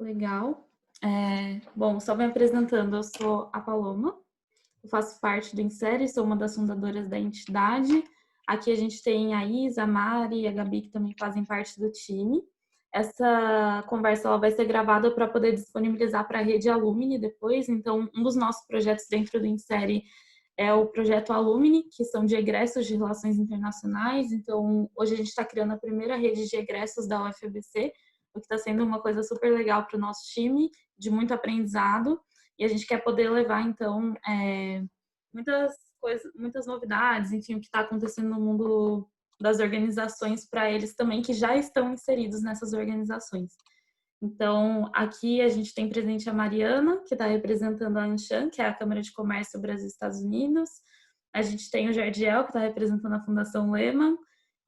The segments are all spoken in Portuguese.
Legal. Bom, só me apresentando, eu sou a Paloma, eu faço parte do Insere, sou uma das fundadoras da entidade. Aqui a gente tem a Isa, a Mari e a Gabi, que também fazem parte do time. Essa conversa ela vai ser gravada para poder disponibilizar para a rede Alumni depois. Então, um dos nossos projetos dentro do Insere é o projeto Alumni, que são de egressos de relações internacionais. Então, hoje a gente está criando a primeira rede de egressos da UFABC, o que está sendo uma coisa super legal para o nosso time, de muito aprendizado. E a gente quer poder levar, então, muitas coisas, muitas novidades, enfim, o que está acontecendo no mundo das organizações para eles também, que já estão inseridos nessas organizações. Então, aqui a gente tem presente a Mariana, que está representando a Anshan, que é a Câmara de Comércio Brasil-Estados Unidos. A gente tem o Jardiel, que está representando a Fundação Lehman.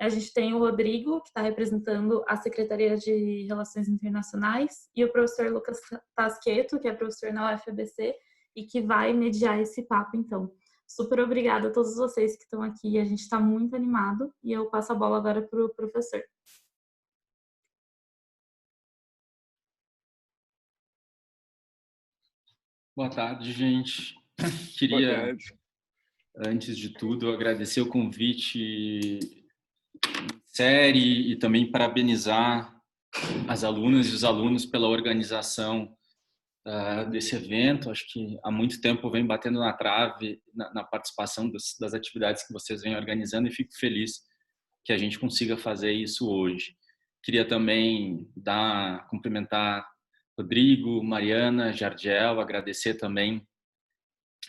A gente tem o Rodrigo, que está representando a Secretaria de Relações Internacionais. E o professor Lucas Tasqueto, que é professor na UFABC e que vai mediar esse papo, então. Super obrigada a todos vocês que estão aqui. A gente está muito animado. E eu passo a bola agora para o professor. Boa tarde, gente. Boa Queria, tarde. antes de tudo, agradecer o convite série e também parabenizar as alunas e os alunos pela organização desse evento. Acho que há muito tempo vem batendo na trave na participação das atividades que vocês vêm organizando e fico feliz que a gente consiga fazer isso hoje. Queria também cumprimentar Rodrigo, Mariana, Jardiel, agradecer também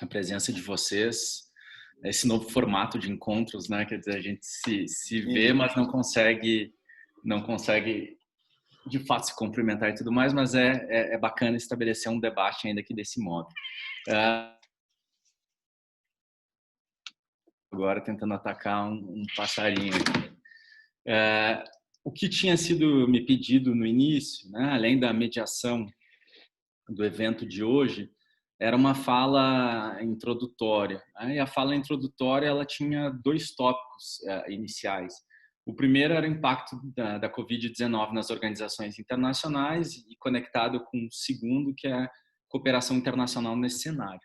a presença de vocês, esse novo formato de encontros, né? Quer dizer, a gente se vê, mas não consegue de fato se cumprimentar e tudo mais, mas é bacana estabelecer um debate ainda aqui desse modo. Agora tentando atacar um passarinho aqui. O que tinha sido me pedido no início, né, além da mediação do evento de hoje, era uma fala introdutória. Né? E a fala introdutória ela tinha dois tópicos iniciais. O primeiro era o impacto da Covid-19 nas organizações internacionais e conectado com o segundo, que é a cooperação internacional nesse cenário.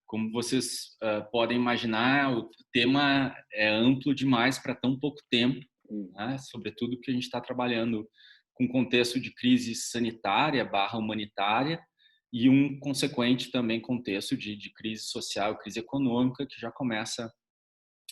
Como vocês podem imaginar, o tema é amplo demais para tão pouco tempo, né? Sobretudo que a gente está trabalhando com contexto de crise sanitária / humanitária e um consequente também contexto de crise social, crise econômica, que já começa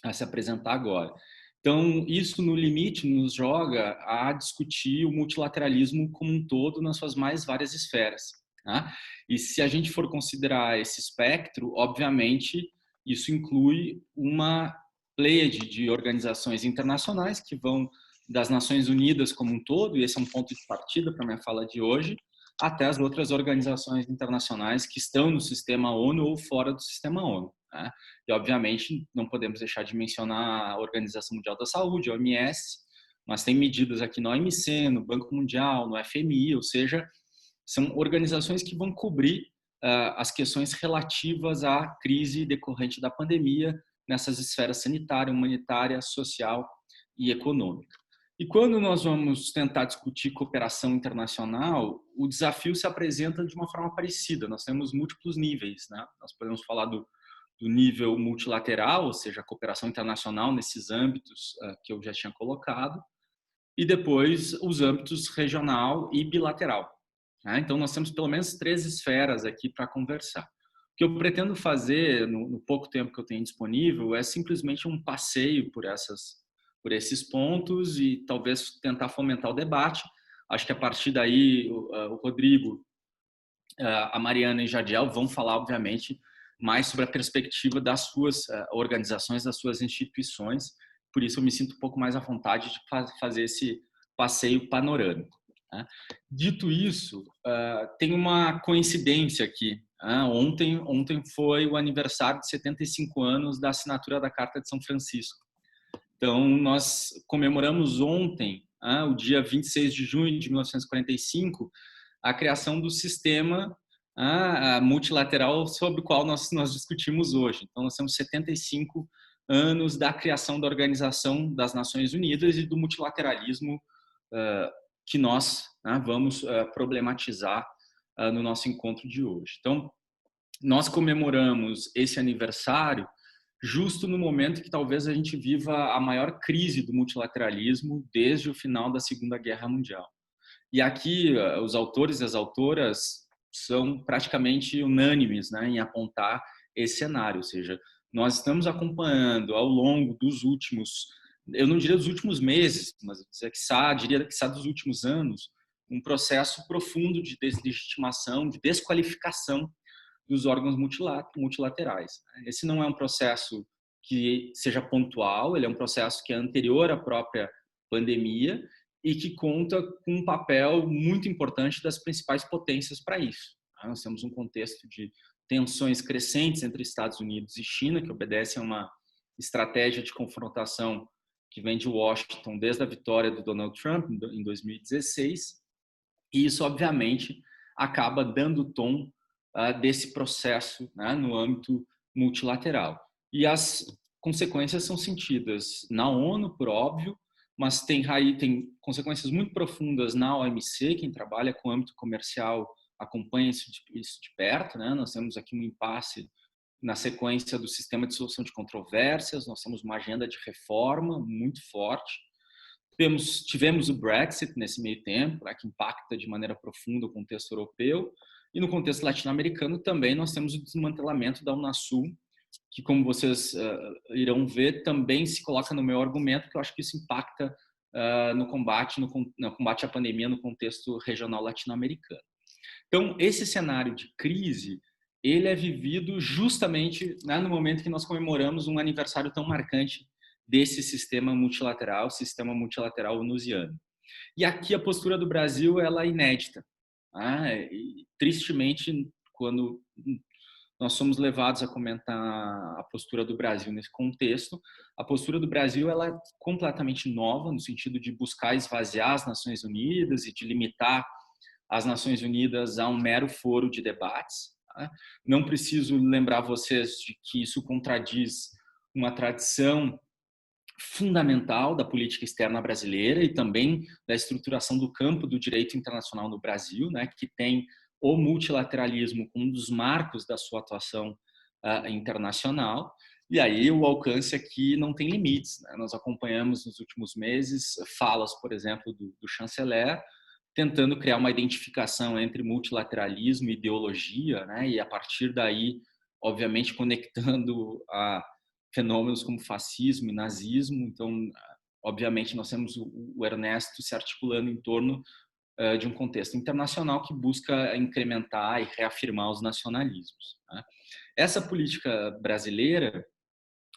a se apresentar agora. Então, isso, no limite, nos joga a discutir o multilateralismo como um todo nas suas mais várias esferas. Tá? E se a gente for considerar esse espectro, obviamente, isso inclui uma pleiade de organizações internacionais que vão das Nações Unidas como um todo, e esse é um ponto de partida para a minha fala de hoje, até as outras organizações internacionais que estão no sistema ONU ou fora do sistema ONU. Né? E, obviamente, não podemos deixar de mencionar a Organização Mundial da Saúde, a OMS, mas tem medidas aqui no OMC, no Banco Mundial, no FMI, ou seja, são organizações que vão cobrir as questões relativas à crise decorrente da pandemia nessas esferas sanitária, humanitária, social e econômica. E quando nós vamos tentar discutir cooperação internacional, o desafio se apresenta de uma forma parecida. Nós temos múltiplos níveis, né? Nós podemos falar do nível multilateral, ou seja, a cooperação internacional nesses âmbitos que eu já tinha colocado, e depois os âmbitos regional e bilateral. Né? Então, nós temos pelo menos 3 esferas aqui para conversar. O que eu pretendo fazer, no pouco tempo que eu tenho disponível, é simplesmente um passeio por esses pontos e talvez tentar fomentar o debate. Acho que a partir daí o Rodrigo, a Mariana e o Jadiel vão falar, obviamente, mais sobre a perspectiva das suas organizações, das suas instituições. Por isso eu me sinto um pouco mais à vontade de fazer esse passeio panorâmico. Né? Dito isso, tem uma coincidência aqui. Ontem foi o aniversário de 75 anos da assinatura da Carta de São Francisco. Então, nós comemoramos ontem, o dia 26 de junho de 1945, a criação do sistema multilateral sobre o qual nós discutimos hoje. Então, nós temos 75 anos da criação da Organização das Nações Unidas e do multilateralismo que nós né, vamos problematizar no nosso encontro de hoje. Então, nós comemoramos esse aniversário justo no momento que talvez a gente viva a maior crise do multilateralismo desde o final da Segunda Guerra Mundial. E aqui os autores e as autoras são praticamente unânimes, né, em apontar esse cenário, ou seja, nós estamos acompanhando ao longo dos últimos, eu não diria dos últimos meses, mas diria que dos últimos anos, um processo profundo de deslegitimação, de desqualificação dos órgãos multilaterais. Esse não é um processo que seja pontual, ele é um processo que é anterior à própria pandemia e que conta com um papel muito importante das principais potências para isso. Nós temos um contexto de tensões crescentes entre Estados Unidos e China, que obedece a uma estratégia de confrontação que vem de Washington desde a vitória do Donald Trump em 2016, e isso, obviamente, acaba dando tom desse processo, né, no âmbito multilateral. E as consequências são sentidas na ONU, por óbvio, mas tem consequências muito profundas na OMC. Quem trabalha com o âmbito comercial acompanha isso de perto, né? Nós temos aqui um impasse na sequência do sistema de solução de controvérsias, nós temos uma agenda de reforma muito forte. Tivemos o Brexit nesse meio tempo, né, que impacta de maneira profunda o contexto europeu, e no contexto latino-americano também nós temos o desmantelamento da Unasul, que, como vocês irão ver, também se coloca no meu argumento, que eu acho que isso impacta no combate à pandemia no contexto regional latino-americano. Então, esse cenário de crise, ele é vivido justamente, né, no momento que nós comemoramos um aniversário tão marcante desse sistema multilateral onusiano. E aqui a postura do Brasil ela é inédita. E, tristemente, quando nós somos levados a comentar a postura do Brasil nesse contexto, a postura do Brasil ela é completamente nova, no sentido de buscar esvaziar as Nações Unidas e de limitar as Nações Unidas a um mero foro de debates. Não preciso lembrar vocês de que isso contradiz uma tradição fundamental da política externa brasileira e também da estruturação do campo do direito internacional no Brasil, né, que tem o multilateralismo como um dos marcos da sua atuação internacional. E aí o alcance aqui não tem limites, né? Nós acompanhamos nos últimos meses falas, por exemplo, do chanceler, tentando criar uma identificação entre multilateralismo e ideologia, né? E a partir daí, obviamente, conectando a fenômenos como fascismo e nazismo. Então, obviamente, nós temos o Ernesto se articulando em torno de um contexto internacional que busca incrementar e reafirmar os nacionalismos. Essa política brasileira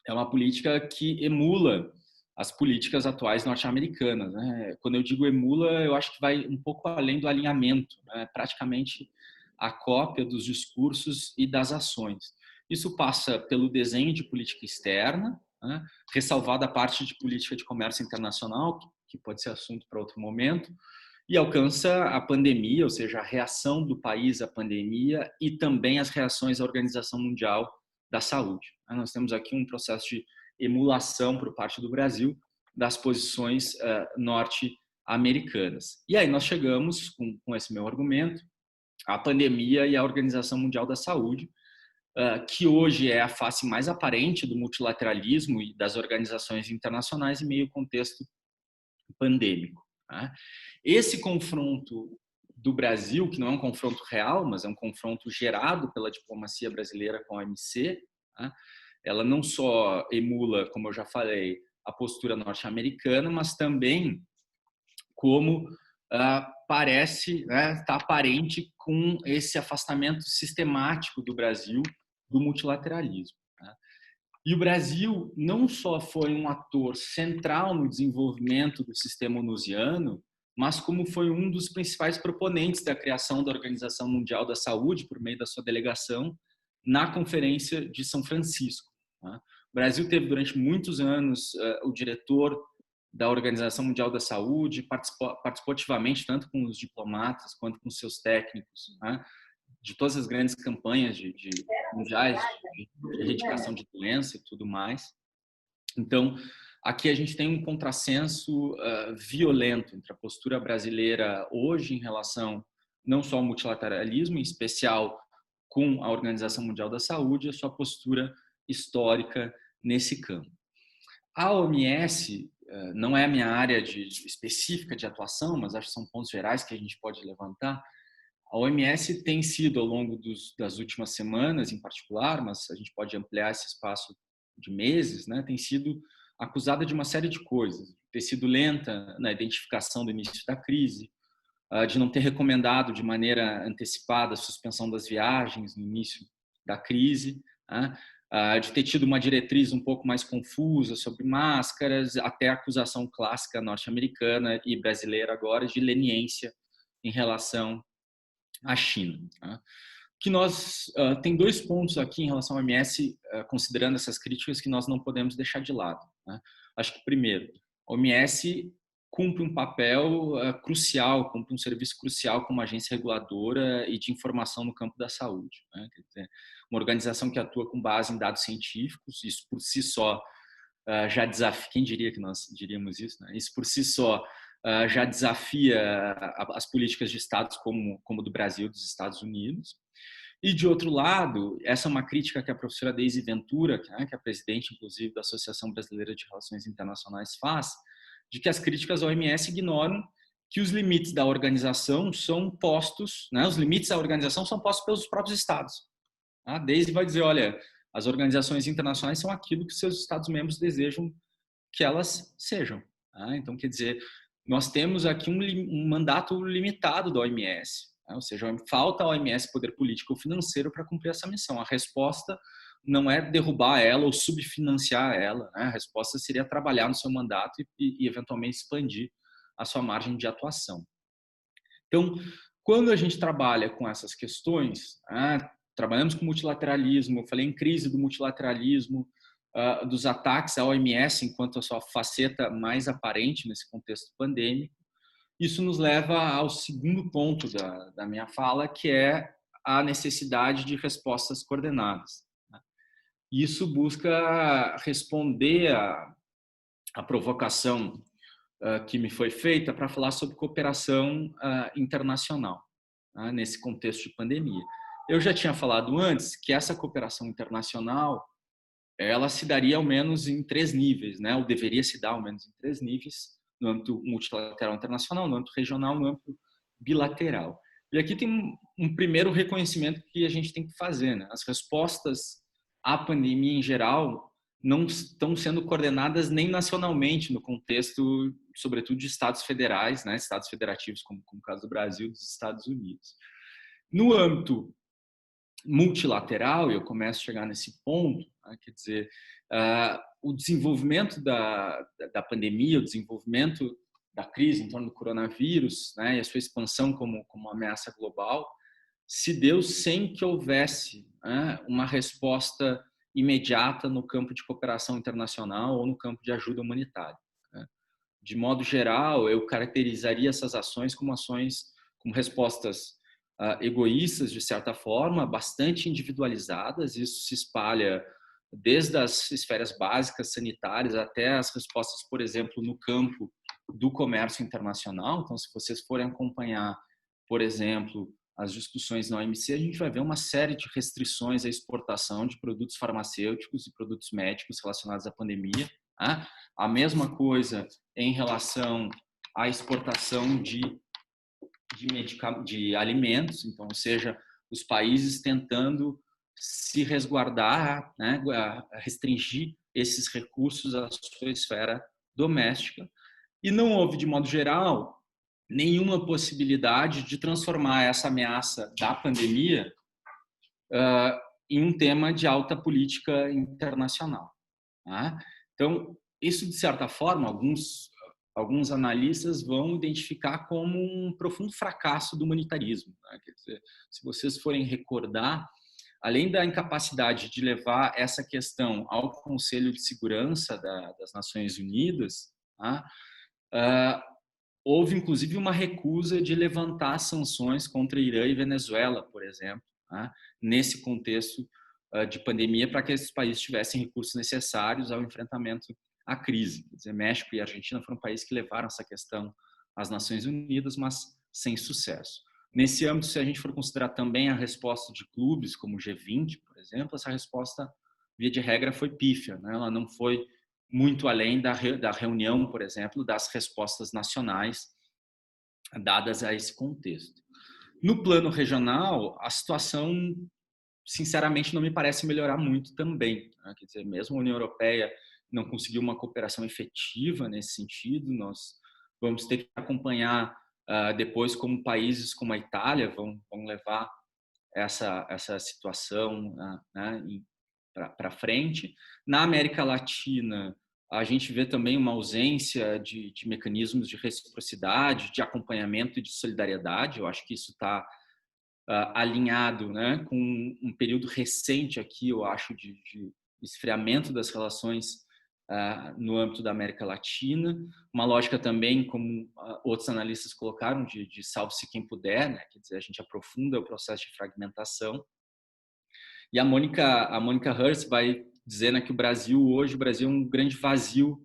é uma política que emula as políticas atuais norte-americanas, né? Quando eu digo emula, eu acho que vai um pouco além do alinhamento, né? Praticamente a cópia dos discursos e das ações. Isso passa pelo desenho de política externa, né? Ressalvada a parte de política de comércio internacional, que pode ser assunto para outro momento, e alcança a pandemia, ou seja, a reação do país à pandemia e também as reações à Organização Mundial da Saúde. Nós temos aqui um processo de emulação por parte do Brasil das posições norte-americanas. E aí nós chegamos, com esse meu argumento, à pandemia e à Organização Mundial da Saúde, que hoje é a face mais aparente do multilateralismo e das organizações internacionais em meio ao contexto pandêmico. Esse confronto do Brasil, que não é um confronto real, mas é um confronto gerado pela diplomacia brasileira com a OMC, ela não só emula, como eu já falei, a postura norte-americana, mas também como parece, está aparente com esse afastamento sistemático do Brasil do multilateralismo. E o Brasil não só foi um ator central no desenvolvimento do sistema onusiano, mas como foi um dos principais proponentes da criação da Organização Mundial da Saúde, por meio da sua delegação, na Conferência de São Francisco. O Brasil teve durante muitos anos o diretor da Organização Mundial da Saúde, participou ativamente tanto com os diplomatas quanto com seus técnicos, de todas as grandes campanhas mundiais de erradicação de doença e tudo mais. Então, aqui a gente tem um contrassenso violento entre a postura brasileira hoje em relação não só ao multilateralismo, em especial com a Organização Mundial da Saúde, a sua postura histórica nesse campo. A OMS não é a minha área específica de atuação, mas acho que são pontos gerais que a gente pode levantar. A OMS tem sido, ao longo das últimas semanas, em particular, mas a gente pode ampliar esse espaço de meses, né, tem sido acusada de uma série de coisas. Ter sido lenta na identificação do início da crise, de não ter recomendado de maneira antecipada a suspensão das viagens no início da crise, de ter tido uma diretriz um pouco mais confusa sobre máscaras, até a acusação clássica norte-americana e brasileira agora de leniência em relação à China. Que nós tem dois pontos aqui em relação ao OMS, considerando essas críticas, que nós não podemos deixar de lado. Acho que, primeiro, a OMS cumpre um papel crucial, cumpre um serviço crucial como agência reguladora e de informação no campo da saúde. Quer dizer, uma organização que atua com base em dados científicos, isso por si só já desafia, quem diria que nós diríamos isso, né? Isso por si só já desafia as políticas de estados como do Brasil e dos Estados Unidos. E, de outro lado, essa é uma crítica que a professora Deise Ventura, que é a presidente, inclusive, da Associação Brasileira de Relações Internacionais, faz, de que as críticas à OMS ignoram que os limites da organização são postos, né? Os limites da organização são postos pelos próprios estados. A Deise vai dizer, olha, as organizações internacionais são aquilo que seus estados-membros desejam que elas sejam. Então, quer dizer, nós temos aqui um mandato limitado da OMS, ou seja, falta à OMS poder político ou financeiro para cumprir essa missão. A resposta não é derrubar ela ou subfinanciar ela, né? A resposta seria trabalhar no seu mandato e eventualmente expandir a sua margem de atuação. Então, quando a gente trabalha com essas questões, trabalhamos com multilateralismo, eu falei em crise do multilateralismo, dos ataques à OMS enquanto a sua faceta mais aparente nesse contexto pandêmico, isso nos leva ao segundo ponto da minha fala, que é a necessidade de respostas coordenadas. Isso busca responder à provocação que me foi feita para falar sobre cooperação internacional, nesse contexto de pandemia. Eu já tinha falado antes que essa cooperação internacional ela se daria ao menos em 3 níveis, né? Ou deveria se dar ao menos em 3 níveis, no âmbito multilateral internacional, no âmbito regional, no âmbito bilateral. E aqui tem um primeiro reconhecimento que a gente tem que fazer, né? As respostas à pandemia em geral não estão sendo coordenadas nem nacionalmente no contexto, sobretudo, de estados federais, né? Estados federativos, como o caso do Brasil e dos Estados Unidos. No âmbito multilateral, e eu começo a chegar nesse ponto, quer dizer, o desenvolvimento da pandemia, o desenvolvimento da crise em torno do coronavírus, né, e a sua expansão como ameaça global, se deu sem que houvesse uma resposta imediata no campo de cooperação internacional ou no campo de ajuda humanitária. De modo geral, eu caracterizaria essas ações como respostas egoístas, de certa forma, bastante individualizadas. Isso se espalha desde as esferas básicas sanitárias até as respostas, por exemplo, no campo do comércio internacional. Então, se vocês forem acompanhar, por exemplo, as discussões na OMC, a gente vai ver uma série de restrições à exportação de produtos farmacêuticos e produtos médicos relacionados à pandemia. A mesma coisa em relação à exportação de alimentos, então, ou seja, os países tentando se resguardar, né, restringir esses recursos à sua esfera doméstica. E não houve, de modo geral, nenhuma possibilidade de transformar essa ameaça da pandemia em um tema de alta política internacional. Então, isso, de certa forma, alguns analistas vão identificar como um profundo fracasso do humanitarismo. Quer dizer, se vocês forem recordar, além da incapacidade de levar essa questão ao Conselho de Segurança das Nações Unidas, houve inclusive uma recusa de levantar sanções contra Irã e Venezuela, por exemplo, nesse contexto de pandemia, para que esses países tivessem recursos necessários ao enfrentamento a crise. Quer dizer, México e Argentina foram países que levaram essa questão às Nações Unidas, mas sem sucesso. Nesse âmbito, se a gente for considerar também a resposta de clubes como o G20, por exemplo, essa resposta, via de regra, foi pífia, né? Ela não foi muito além da reunião, por exemplo, das respostas nacionais dadas a esse contexto. No plano regional, a situação, sinceramente, não me parece melhorar muito também, né? Quer dizer, mesmo a União Europeia não conseguiu uma cooperação efetiva nesse sentido, nós vamos ter que acompanhar depois como países como a Itália vão levar essa situação, né, para frente. Na América Latina, a gente vê também uma ausência de mecanismos de reciprocidade, de acompanhamento e de solidariedade. Eu acho que isso está alinhado, né, com um período recente aqui, eu acho, de esfriamento das relações no âmbito da América Latina. Uma lógica também, como outros analistas colocaram, de salve-se quem puder, né? Quer dizer, a gente aprofunda o processo de fragmentação. E a Mônica Hurst vai dizer, né, que o Brasil é um grande vazio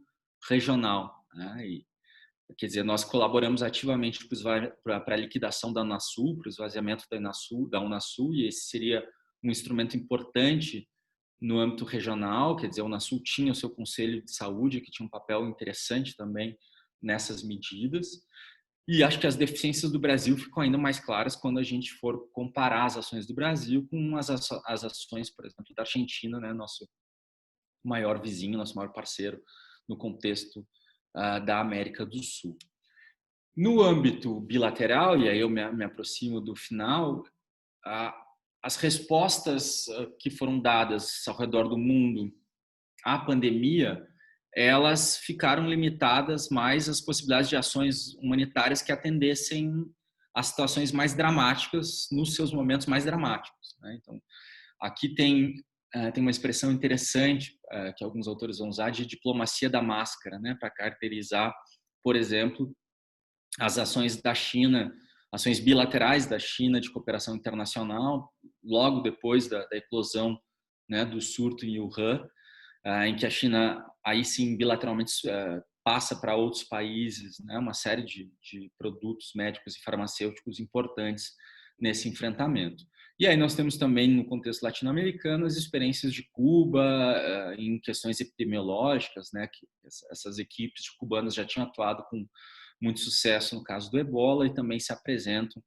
regional, né? E, quer dizer, nós colaboramos ativamente para a liquidação da Unasul, para o esvaziamento da Unasul, e esse seria um instrumento importante no âmbito regional. Quer dizer, a Unasul tinha o seu Conselho de Saúde, que tinha um papel interessante também nessas medidas. E acho que as deficiências do Brasil ficam ainda mais claras quando a gente for comparar as ações do Brasil com as ações, por exemplo, da Argentina, né, nosso maior vizinho, nosso maior parceiro no contexto da América do Sul. No âmbito bilateral, e aí eu me aproximo do final, as respostas que foram dadas ao redor do mundo à pandemia, elas ficaram limitadas mais às possibilidades de ações humanitárias que atendessem às situações mais dramáticas, nos seus momentos mais dramáticos, né? Então, aqui tem uma expressão interessante que alguns autores vão usar, de diplomacia da máscara, né, para caracterizar, por exemplo, as ações da China, ações bilaterais da China de cooperação internacional, logo depois da eclosão, né, do surto em Wuhan, em que a China, aí sim, bilateralmente passa para outros países, né, uma série de produtos médicos e farmacêuticos importantes nesse enfrentamento. E aí nós temos também, no contexto latino-americano, as experiências de Cuba em questões epidemiológicas, né, que essas equipes cubanas já tinham atuado com muito sucesso no caso do Ebola e também se apresentam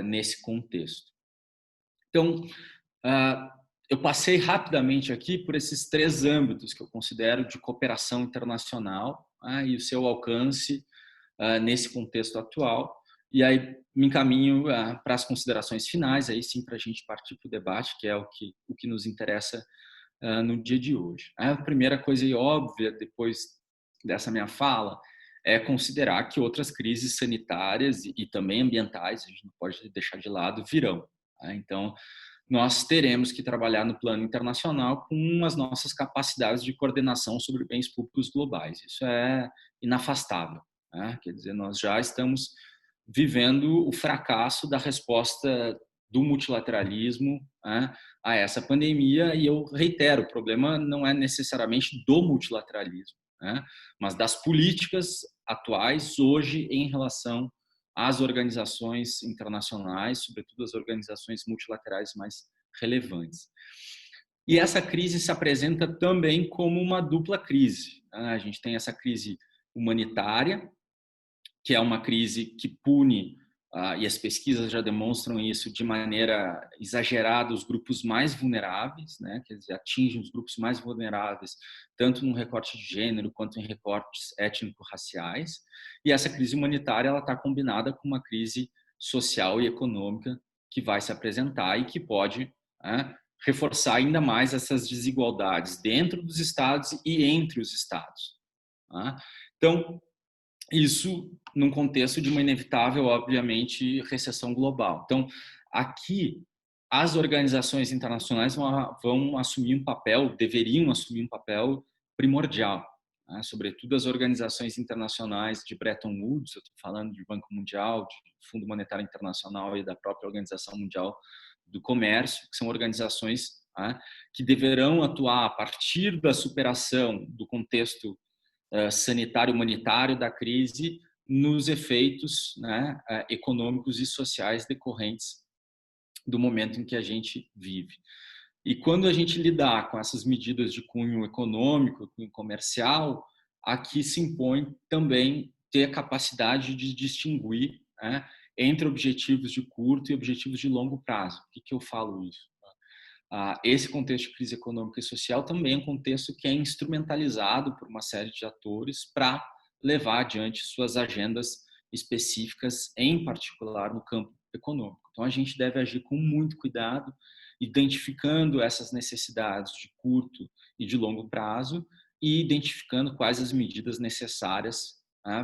nesse contexto. Então, eu passei rapidamente aqui por esses 3 âmbitos que eu considero de cooperação internacional e o seu alcance nesse contexto atual. E aí me encaminho para as considerações finais, aí sim, para a gente partir para o debate, que é o que nos interessa no dia de hoje. A primeira coisa óbvia, depois dessa minha fala, é considerar que outras crises sanitárias e também ambientais, a gente não pode deixar de lado, virão. Então, nós teremos que trabalhar no plano internacional com as nossas capacidades de coordenação sobre bens públicos globais. Isso é inafastável, né? Quer dizer, nós já estamos vivendo o fracasso da resposta do multilateralismo, né, a essa pandemia, e eu reitero, o problema não é necessariamente do multilateralismo, né, mas das políticas atuais hoje em relação às organizações internacionais, sobretudo as organizações multilaterais mais relevantes. E essa crise se apresenta também como uma dupla crise, né? A gente tem essa crise humanitária, que é uma crise que pune, e as pesquisas já demonstram isso de maneira exagerada, os grupos mais vulneráveis, né? Quer dizer, atinge os grupos mais vulneráveis, tanto no recorte de gênero quanto em recortes étnico-raciais. E essa crise humanitária ela está combinada com uma crise social e econômica que vai se apresentar e que pode reforçar ainda mais essas desigualdades dentro dos estados e entre os estados. Então, isso num contexto de uma inevitável, obviamente, recessão global. Então, aqui, as organizações internacionais vão assumir um papel, deveriam assumir um papel primordial, né? Sobretudo as organizações internacionais de Bretton Woods, eu estou falando de Banco Mundial, de Fundo Monetário Internacional e da própria Organização Mundial do Comércio, que são organizações né, que deverão atuar a partir da superação do contexto sanitário humanitário da crise nos efeitos, né, econômicos e sociais decorrentes do momento em que a gente vive. E quando a gente lidar com essas medidas de cunho econômico, cunho comercial, aqui se impõe também ter a capacidade de distinguir, né, entre objetivos de curto e objetivos de longo prazo. Por que eu falo isso? Esse contexto de crise econômica e social também é um contexto que é instrumentalizado por uma série de atores para levar adiante suas agendas específicas, em particular no campo econômico. Então, a gente deve agir com muito cuidado, identificando essas necessidades de curto e de longo prazo e identificando quais as medidas necessárias, né,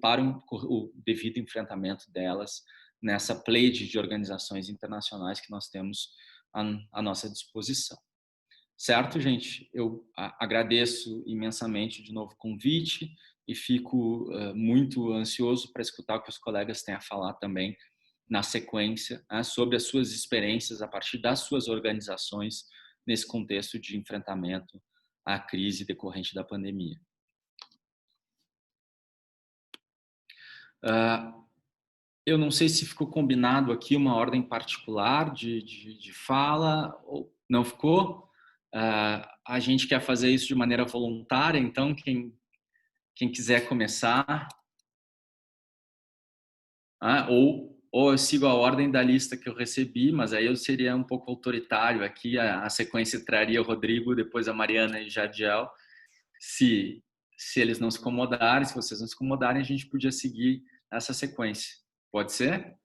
para o devido enfrentamento delas nessa pleide de organizações internacionais que nós temos à nossa disposição. Certo, gente? Eu agradeço imensamente de novo o convite e fico muito ansioso para escutar o que os colegas têm a falar também na sequência, sobre as suas experiências a partir das suas organizações nesse contexto de enfrentamento à crise decorrente da pandemia. Eu não sei se ficou combinado aqui uma ordem particular de fala, ou não ficou? A gente quer fazer isso de maneira voluntária, então quem quiser começar, ou eu sigo a ordem da lista que eu recebi, mas aí eu seria um pouco autoritário aqui, a sequência traria o Rodrigo, depois a Mariana e Jadiel. Se eles não se incomodarem, se vocês não se incomodarem, a gente podia seguir essa sequência. Pode ser?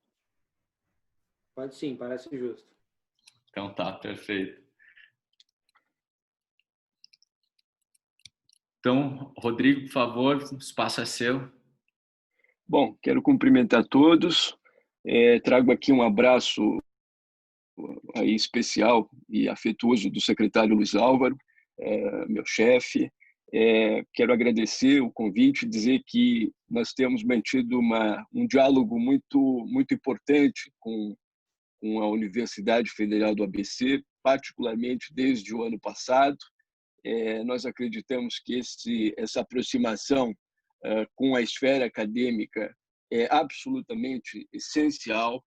Pode sim, parece justo. Então tá, perfeito. Então, Rodrigo, por favor, o espaço é seu. Bom, quero cumprimentar todos. Trago aqui um abraço aí especial e afetuoso do secretário Luiz Álvaro, meu chefe. Quero agradecer o convite, dizer que nós temos mantido um diálogo muito importante com a Universidade Federal do ABC, particularmente desde o ano passado. Nós acreditamos que essa aproximação com a esfera acadêmica é absolutamente essencial.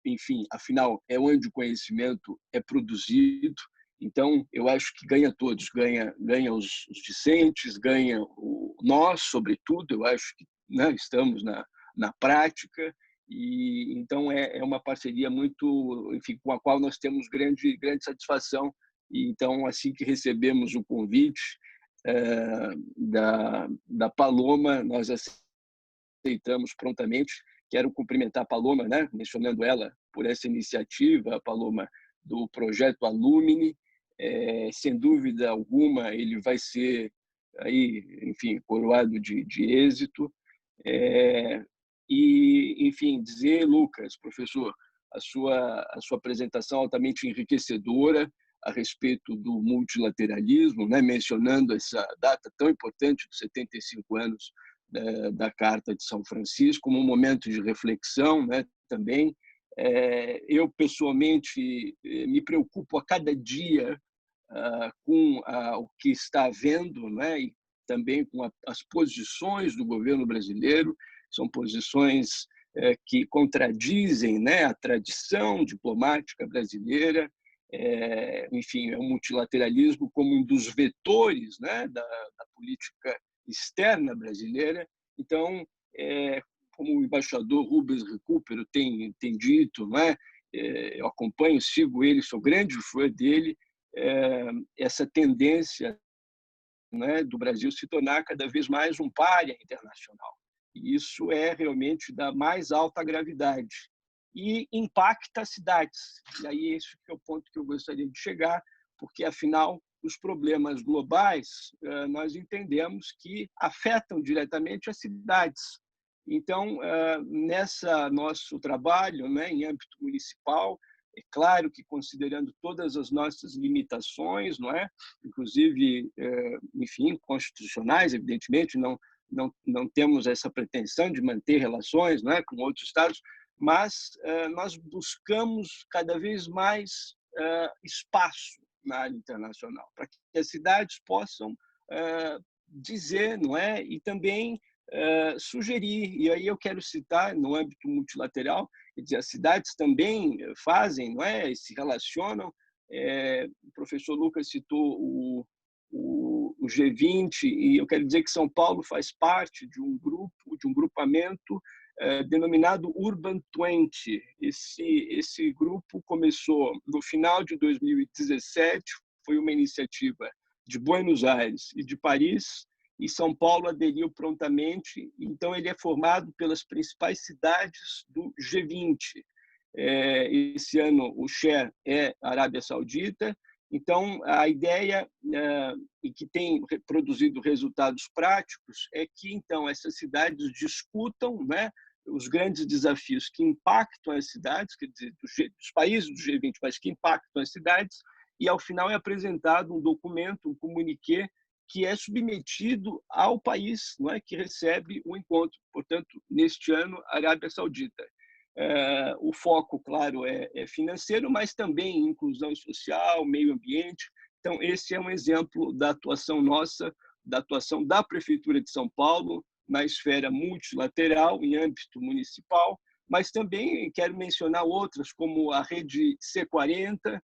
Enfim, afinal, é onde o conhecimento é produzido. Então, eu acho que ganha todos, ganha os discentes, ganha nós, sobretudo. Eu acho que, né, estamos na prática, e então é uma parceria muito, enfim, com a qual nós temos grande satisfação. E então, assim que recebemos o convite da Paloma, nós aceitamos prontamente. Quero cumprimentar a Paloma, né, mencionando ela por essa iniciativa, a Paloma do projeto Alumni. Sem dúvida alguma, ele vai ser aí, enfim, coroado de êxito. E, enfim, dizer, Lucas, professor, a sua apresentação altamente enriquecedora a respeito do multilateralismo, né, mencionando essa data tão importante dos 75 anos da Carta de São Francisco, como um momento de reflexão, né, também. Eu, pessoalmente, me preocupo a cada dia com o que está havendo, né, e também com as posições do governo brasileiro. São posições que contradizem, né, a tradição diplomática brasileira. Enfim, é o multilateralismo como um dos vetores, né, da política externa brasileira. Então, como o embaixador Rubens Recupero tem dito, né, eu acompanho, sigo ele, sou grande fã dele, essa tendência, né, do Brasil se tornar cada vez mais um pária internacional. E isso é realmente da mais alta gravidade e impacta as cidades. E aí esse é o ponto que eu gostaria de chegar, porque, afinal, os problemas globais, nós entendemos que afetam diretamente as cidades. Então, nessa nosso trabalho, né, em âmbito municipal, é claro que considerando todas as nossas limitações, não é? Inclusive, enfim, constitucionais, evidentemente, não temos essa pretensão de manter relações, não é, com outros estados, mas nós buscamos cada vez mais espaço na área internacional, para que as cidades possam dizer, não é? E também sugerir. E aí eu quero citar, no âmbito multilateral, quer dizer, as cidades também fazem, não é? E se relacionam. O professor Lucas citou o G20, e eu quero dizer que São Paulo faz parte de um grupo, de um grupamento denominado Urban 20. Esse grupo começou no final de 2017, foi uma iniciativa de Buenos Aires e de Paris, e São Paulo aderiu prontamente. Então, ele é formado pelas principais cidades do G20. Esse ano, o chair é a Arábia Saudita. Então, a ideia, e que tem produzido resultados práticos, é que, então, essas cidades discutam, né, os grandes desafios que impactam as cidades, quer dizer, dos países do G20, mas que impactam as cidades, e, ao final, é apresentado um documento, um comuniqué, que é submetido ao país, não é, que recebe o encontro. Portanto, neste ano, a Arábia Saudita. O foco, claro, é financeiro, mas também inclusão social, meio ambiente. Então, esse é um exemplo da atuação nossa, da atuação da Prefeitura de São Paulo na esfera multilateral, em âmbito municipal, mas também quero mencionar outras, como a rede C40,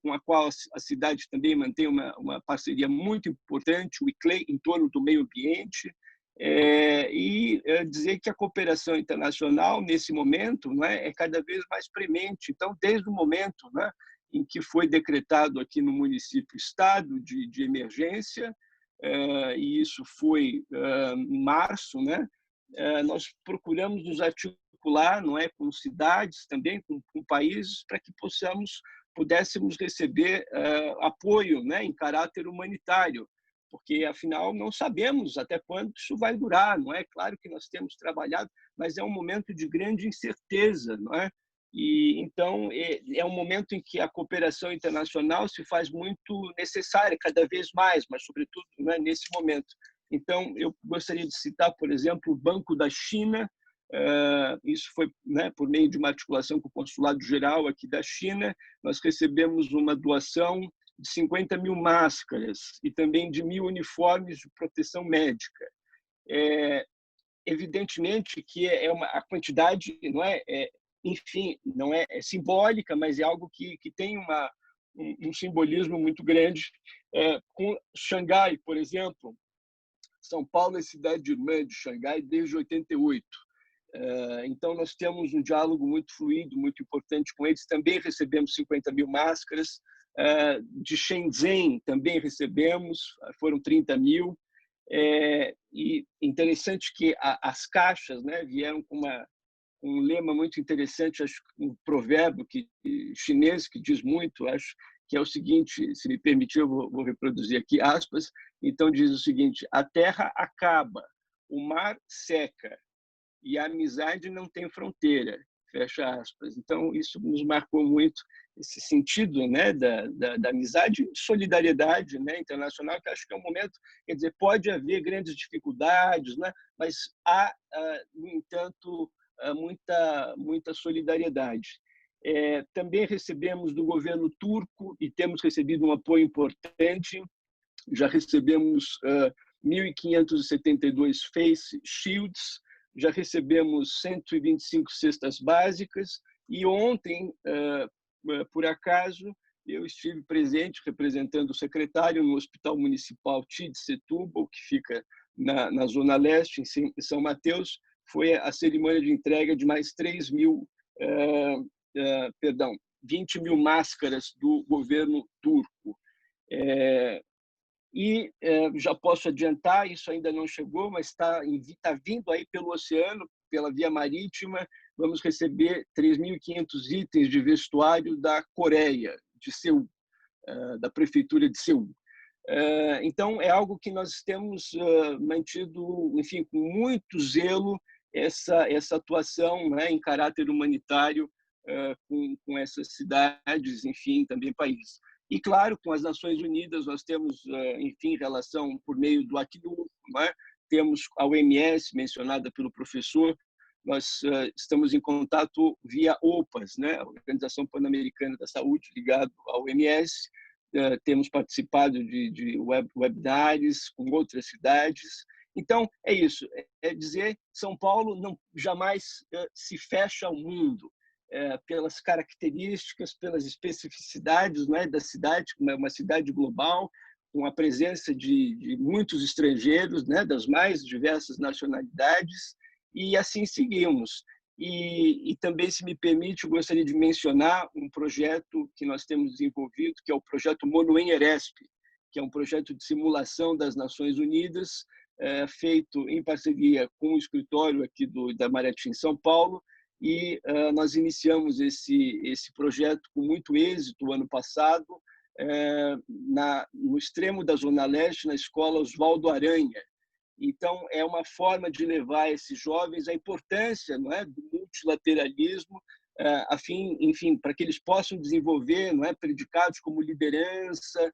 com a qual a cidade também mantém uma parceria muito importante, o ICLEI, em torno do meio ambiente, e dizer que a cooperação internacional, nesse momento, não é cada vez mais premente. Então, desde o momento, né, em que foi decretado aqui no município estado de emergência, e isso foi em março, né, nós procuramos nos articular, não é, com cidades também, com países, para que pudéssemos receber apoio, né, em caráter humanitário, porque, afinal, não sabemos até quando isso vai durar, não é? Claro que nós temos trabalhado, mas é um momento de grande incerteza, não é? E, então, é um momento em que a cooperação internacional se faz muito necessária, cada vez mais, mas, sobretudo, não é, nesse momento. Então, eu gostaria de citar, por exemplo, o Banco da China. Isso foi, né, por meio de uma articulação com o Consulado-Geral aqui da China. Nós recebemos uma doação de 50 mil máscaras e também de 1.000 uniformes de proteção médica. Evidentemente que a quantidade, não é, enfim, não é simbólica, mas é algo que tem um simbolismo muito grande. Com Xangai, por exemplo, São Paulo é cidade irmã de Xangai desde 88. Então, nós temos um diálogo muito fluido, muito importante com eles. Também recebemos 50 mil máscaras. De Shenzhen também recebemos, foram 30 mil. E interessante que as caixas, né, vieram com um lema muito interessante, acho, um provérbio chinês que diz muito, acho, que é o seguinte, se me permitir, eu vou reproduzir aqui, aspas. Então, diz o seguinte: a terra acaba, o mar seca, e a amizade não tem fronteira, fecha aspas. Então, isso nos marcou muito, esse sentido, né, da amizade e solidariedade, né, internacional, que acho que é um momento, quer dizer, pode haver grandes dificuldades, né, mas há, no entanto, muita solidariedade. Também recebemos do governo turco, e temos recebido um apoio importante, já recebemos 1.572 face shields, já recebemos 125 cestas básicas, e ontem, por acaso, eu estive presente representando o secretário no Hospital Municipal TID Setúbal, que fica na Zona Leste, em São Mateus. Foi a cerimônia de entrega de mais 20 mil máscaras do governo turco. E já posso adiantar, isso ainda não chegou, mas está vindo aí pelo oceano, pela via marítima. Vamos receber 3.500 itens de vestuário da Coreia, de Seul, da prefeitura de Seul. Então, é algo que nós temos mantido, enfim, com muito zelo, essa atuação, né, em caráter humanitário com essas cidades, enfim, também países. E, claro, com as Nações Unidas, nós temos, enfim, relação por meio do Acnur, não é? Temos a OMS, mencionada pelo professor, nós estamos em contato via OPAS, né? A Organização Pan-Americana da Saúde, ligado ao OMS. Temos participado de webinars com outras cidades. Então, é isso. É dizer, São Paulo não jamais se fecha ao mundo. Pelas características, pelas especificidades, não é, da cidade, como é uma cidade global, com a presença de muitos estrangeiros, né, das mais diversas nacionalidades, e assim seguimos. E também, se me permite, eu gostaria de mencionar um projeto que nós temos desenvolvido, que é o projeto Monuem-Eresp, que é um projeto de simulação das Nações Unidas, feito em parceria com o escritório aqui da Maretim, São Paulo, e nós iniciamos esse projeto com muito êxito o ano passado, no extremo da Zona Leste, na Escola Oswaldo Aranha. Então, é uma forma de levar esses jovens a importância, não é, do multilateralismo, enfim, para que eles possam desenvolver, não é, predicados como liderança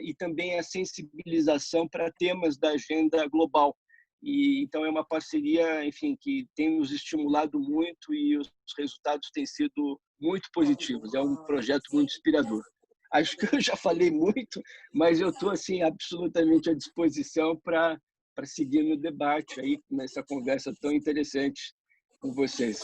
e também a sensibilização para temas da agenda global. E então é uma parceria, enfim, que tem nos estimulado muito e os resultados têm sido muito positivos. É um projeto muito inspirador. Acho que eu já falei muito, mas eu estou assim absolutamente à disposição para seguir no debate aí nessa conversa tão interessante com vocês.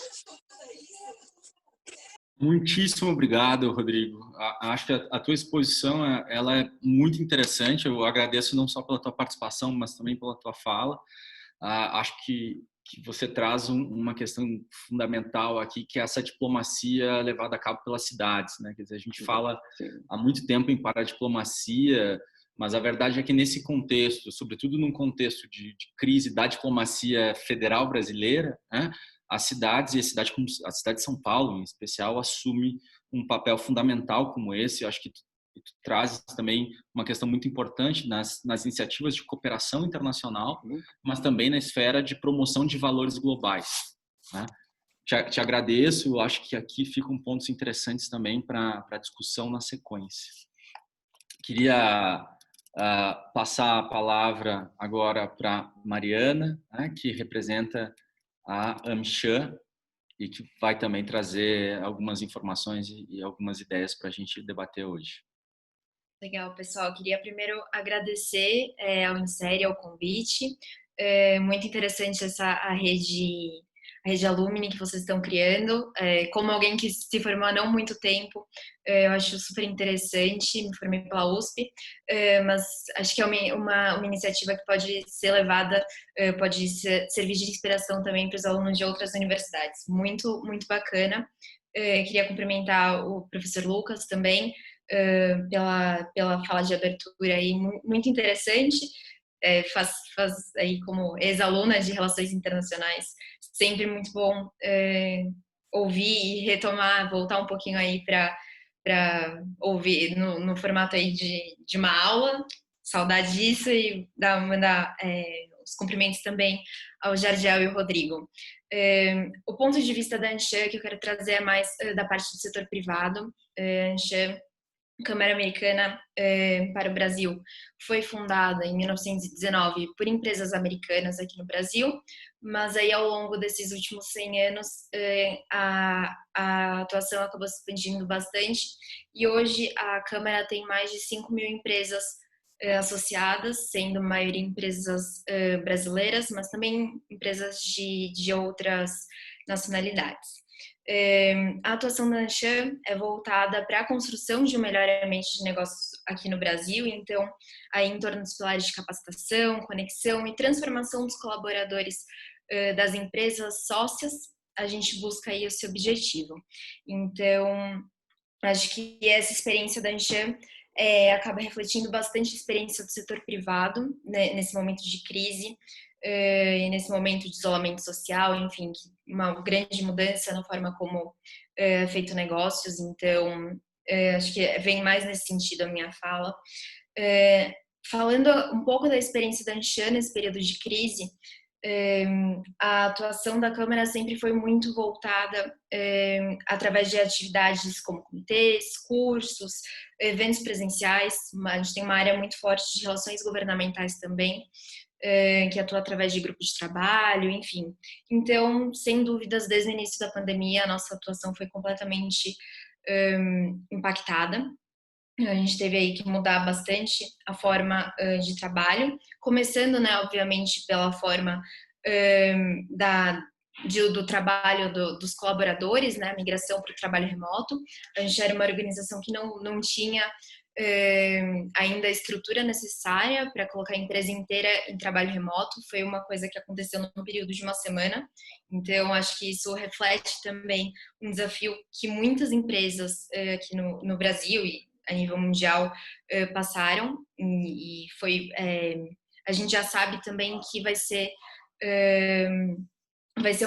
Muitíssimo obrigado, Rodrigo. Acho que a tua exposição ela é muito interessante. Eu agradeço não só pela tua participação, mas também pela tua fala. Acho que você traz uma questão fundamental aqui, que é essa diplomacia levada a cabo pelas cidades, né? Quer dizer, a gente fala há muito tempo em paradiplomacia, mas a verdade é que nesse contexto, sobretudo num contexto de crise da diplomacia federal brasileira, né, as cidades, e a cidade de São Paulo, em especial, assume um papel fundamental como esse. Eu acho que tu trazes também uma questão muito importante nas iniciativas de cooperação internacional, mas também na esfera de promoção de valores globais, né? Te agradeço. Eu acho que aqui ficam pontos interessantes também para a discussão na sequência. Queria passar a palavra agora para Mariana, né, que representa a AmCham e que vai também trazer algumas informações e algumas ideias para a gente debater hoje. Legal, pessoal. Queria primeiro agradecer ao INSERI, ao convite. Muito interessante a rede Alumni que vocês estão criando. Como alguém que se formou há não muito tempo, eu acho super interessante. Me formei pela USP, mas acho que é uma iniciativa que pode ser levada, pode servir de inspiração também para os alunos de outras universidades. Muito, muito bacana. Queria cumprimentar o professor Lucas também, pela fala de abertura aí, muito interessante. Faz aí como ex-aluna de Relações Internacionais, sempre muito bom ouvir e retomar, voltar um pouquinho aí para ouvir no formato aí de uma aula. Saudade disso, e mandar os cumprimentos também ao Jardiel e ao Rodrigo. O ponto de vista da AmCham que eu quero trazer é mais da parte do setor privado. A AmCham, Câmara Americana para o Brasil, foi fundada em 1919 por empresas americanas aqui no Brasil, mas aí ao longo desses últimos 100 anos a atuação acabou se expandindo bastante, e hoje a Câmara tem mais de 5.000 empresas associadas, sendo a maioria empresas brasileiras, mas também empresas de outras nacionalidades. A atuação da AmCham é voltada para a construção de um melhor ambiente de negócios aqui no Brasil, então aí em torno dos pilares de capacitação, conexão e transformação dos colaboradores das empresas sócias, a gente busca aí esse objetivo. Então, acho que essa experiência da AmCham acaba refletindo bastante a experiência do setor privado, né, nesse momento de crise, e nesse momento de isolamento social, enfim, uma grande mudança na forma como é feito negócios. Então, acho que vem mais nesse sentido a minha fala. Falando um pouco da experiência da AmCham nesse período de crise, a atuação da Câmara sempre foi muito voltada através de atividades como comitês, cursos, eventos presenciais. A gente tem uma área muito forte de relações governamentais também, que atua através de grupos de trabalho, enfim. Então, sem dúvidas, desde o início da pandemia, a nossa atuação foi completamente impactada. A gente teve aí que mudar bastante a forma de trabalho, começando, né, obviamente, pela forma do trabalho dos colaboradores, né, a migração para o trabalho remoto. A gente era uma organização que não tinha ainda a estrutura necessária para colocar a empresa inteira em trabalho remoto. Foi uma coisa que aconteceu num período de uma semana. Então, acho que isso reflete também um desafio que muitas empresas aqui no Brasil e a nível mundial passaram. E foi, a gente já sabe também que vai ser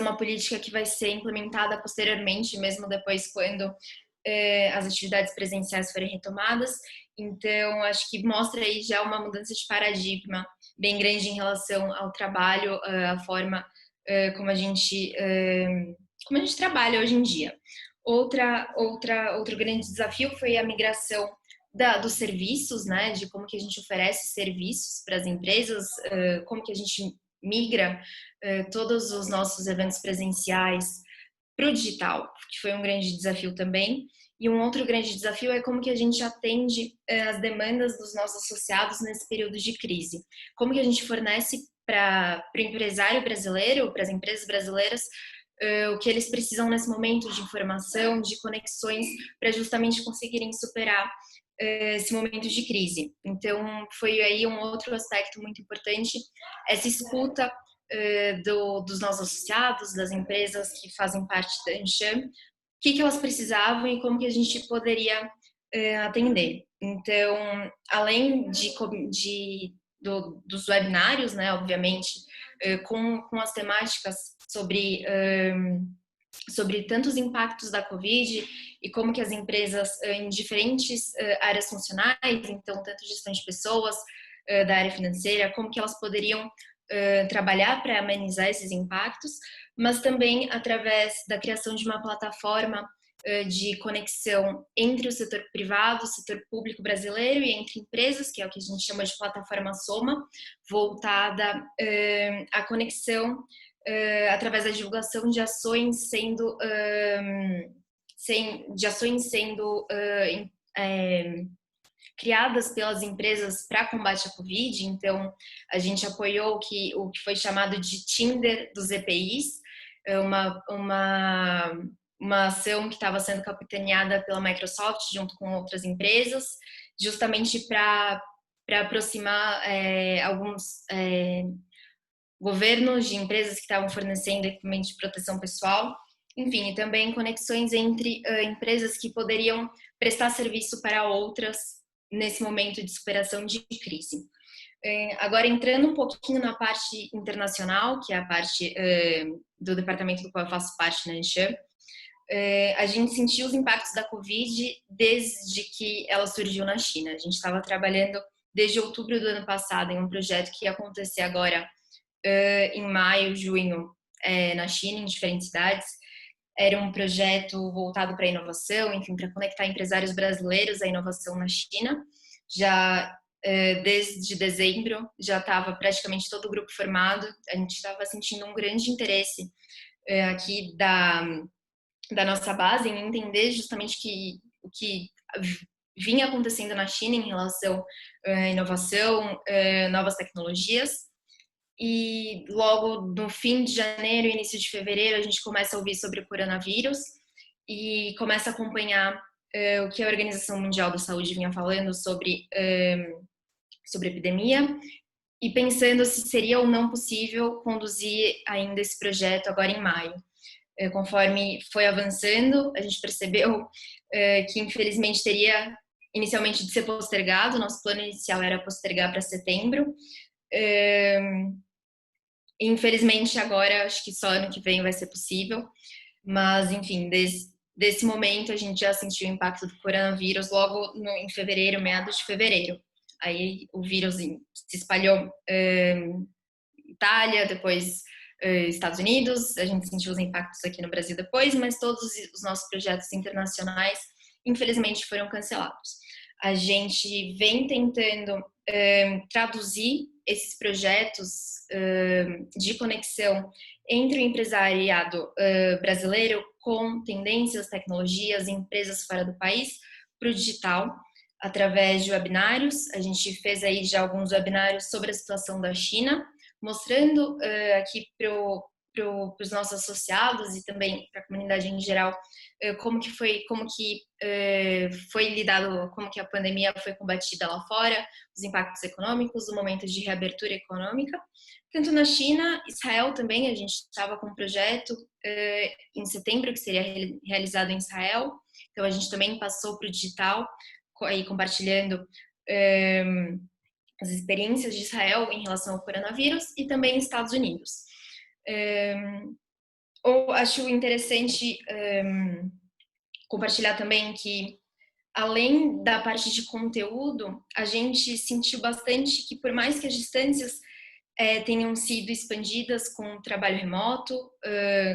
uma política que vai ser implementada posteriormente, mesmo depois quando as atividades presenciais forem retomadas. Então, acho que mostra aí já uma mudança de paradigma bem grande em relação ao trabalho, a forma como a gente trabalha hoje em dia. Outro grande desafio foi a migração dos serviços, né, de como que a gente oferece serviços para as empresas, como que a gente migra todos os nossos eventos presenciais para o digital, que foi um grande desafio também. E um outro grande desafio é como que a gente atende as demandas dos nossos associados nesse período de crise. Como que a gente fornece para o empresário brasileiro, para as empresas brasileiras, o que eles precisam nesse momento de informação, de conexões, para justamente conseguirem superar esse momento de crise. Então, foi aí um outro aspecto muito importante, essa escuta dos nossos associados, das empresas que fazem parte da Ancham, o que elas precisavam e como que a gente poderia atender. Então, além dos webinários, né, obviamente, com as temáticas sobre tantos impactos da Covid e como que as empresas em diferentes áreas funcionais, então tanto gestão de pessoas, da área financeira, como que elas poderiam trabalhar para amenizar esses impactos, mas também através da criação de uma plataforma de conexão entre o setor privado, o setor público brasileiro e entre empresas, que é o que a gente chama de plataforma Soma, voltada à conexão através da divulgação de ações sendo criadas pelas empresas para combate à Covid. Então, a gente apoiou o que foi chamado de Tinder dos EPIs, uma ação que estava sendo capitaneada pela Microsoft junto com outras empresas, justamente para aproximar alguns governos de empresas que estavam fornecendo equipamento de proteção pessoal. Enfim, e também conexões entre empresas que poderiam prestar serviço para outras nesse momento de superação de crise. Agora, entrando um pouquinho na parte internacional, que é a parte do departamento do qual eu faço parte na Ancham, a gente sentiu os impactos da Covid desde que ela surgiu na China. A gente estava trabalhando desde outubro do ano passado em um projeto que ia acontecer agora em maio, junho, na China, em diferentes cidades. Era um projeto voltado para a inovação, enfim, para conectar empresários brasileiros à inovação na China. Já desde dezembro já estava praticamente todo o grupo formado. A gente estava sentindo um grande interesse aqui da nossa base em entender justamente o que vinha acontecendo na China em relação à inovação, novas tecnologias. E logo no fim de janeiro, início de fevereiro, a gente começa a ouvir sobre o coronavírus e começa a acompanhar o que a Organização Mundial da Saúde vinha falando sobre a epidemia e pensando se seria ou não possível conduzir ainda esse projeto agora em maio. Conforme foi avançando, a gente percebeu que infelizmente teria inicialmente de ser postergado. Nosso plano inicial era postergar para setembro. Infelizmente agora acho que só ano que vem vai ser possível, mas enfim, desse momento a gente já sentiu o impacto do coronavírus logo em fevereiro, meados de fevereiro. Aí o vírus se espalhou Itália, depois Estados Unidos, a gente sentiu os impactos aqui no Brasil depois, mas todos os nossos projetos internacionais infelizmente foram cancelados. A gente vem tentando traduzir esses projetos de conexão entre o empresariado brasileiro com tendências, tecnologias e empresas fora do país para o digital, através de webinários. A gente fez aí já alguns webinários sobre a situação da China, mostrando aqui para os nossos associados e também para a comunidade em geral como que foi lidado, como que a pandemia foi combatida lá fora, os impactos econômicos, o momento de reabertura econômica. Tanto na China, Israel também, a gente estava com um projeto em setembro que seria realizado em Israel, então a gente também passou para o digital, aí compartilhando as experiências de Israel em relação ao coronavírus e também Estados Unidos. Eu acho interessante compartilhar também que, além da parte de conteúdo, a gente sentiu bastante que, por mais que as distâncias tenham sido expandidas com o trabalho remoto,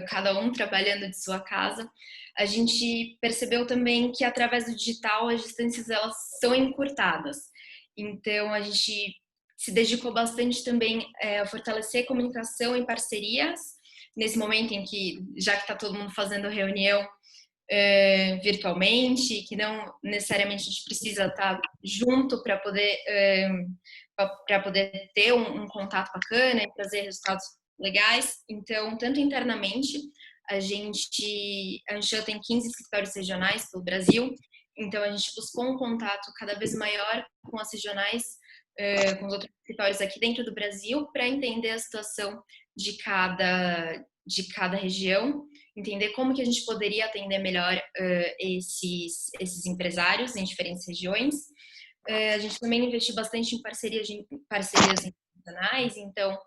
cada um trabalhando de sua casa, a gente percebeu também que, através do digital, as distâncias elas são encurtadas. Então, a gente se dedicou bastante também a fortalecer a comunicação em parcerias, nesse momento em que, já que está todo mundo fazendo reunião virtualmente, que não necessariamente a gente precisa estar junto para poder ter um contato bacana e trazer resultados legais. Então, tanto internamente, a Anshan tem 15 escritórios regionais pelo Brasil, então a gente buscou um contato cada vez maior com as regionais, com os outros escritórios aqui dentro do Brasil, para entender a situação de cada região, entender como que a gente poderia atender melhor esses empresários em diferentes regiões. A gente também investiu bastante em parcerias internacionais, então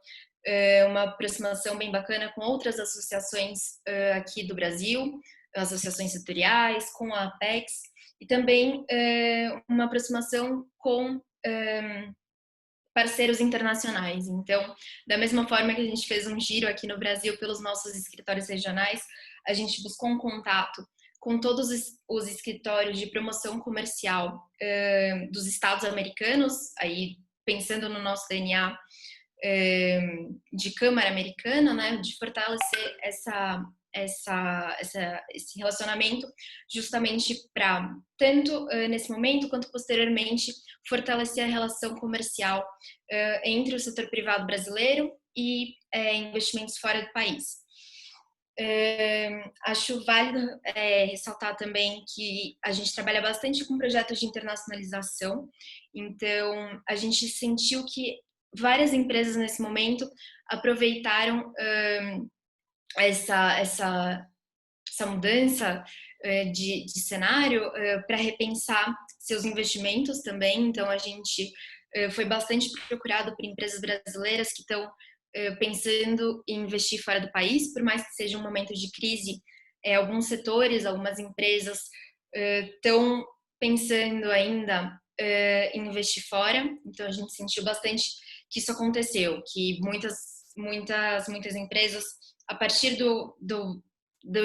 uma aproximação bem bacana com outras associações aqui do Brasil, associações setoriais, com a Apex, e também uma aproximação com parceiros internacionais. Então, da mesma forma que a gente fez um giro aqui no Brasil pelos nossos escritórios regionais, a gente buscou um contato com todos os escritórios de promoção comercial dos estados americanos, aí pensando no nosso DNA de Câmara Americana, né, de fortalecer esse relacionamento, justamente para, tanto nesse momento quanto posteriormente, fortalecer a relação comercial entre o setor privado brasileiro e investimentos fora do país. Acho válido ressaltar também que a gente trabalha bastante com projetos de internacionalização, então a gente sentiu que várias empresas nesse momento aproveitaram essa mudança de cenário para repensar seus investimentos também. Então a gente foi bastante procurado por empresas brasileiras que estão pensando em investir fora do país, por mais que seja um momento de crise. Alguns setores, algumas empresas estão pensando ainda em investir fora, então a gente sentiu bastante que isso aconteceu, que muitas empresas, a partir do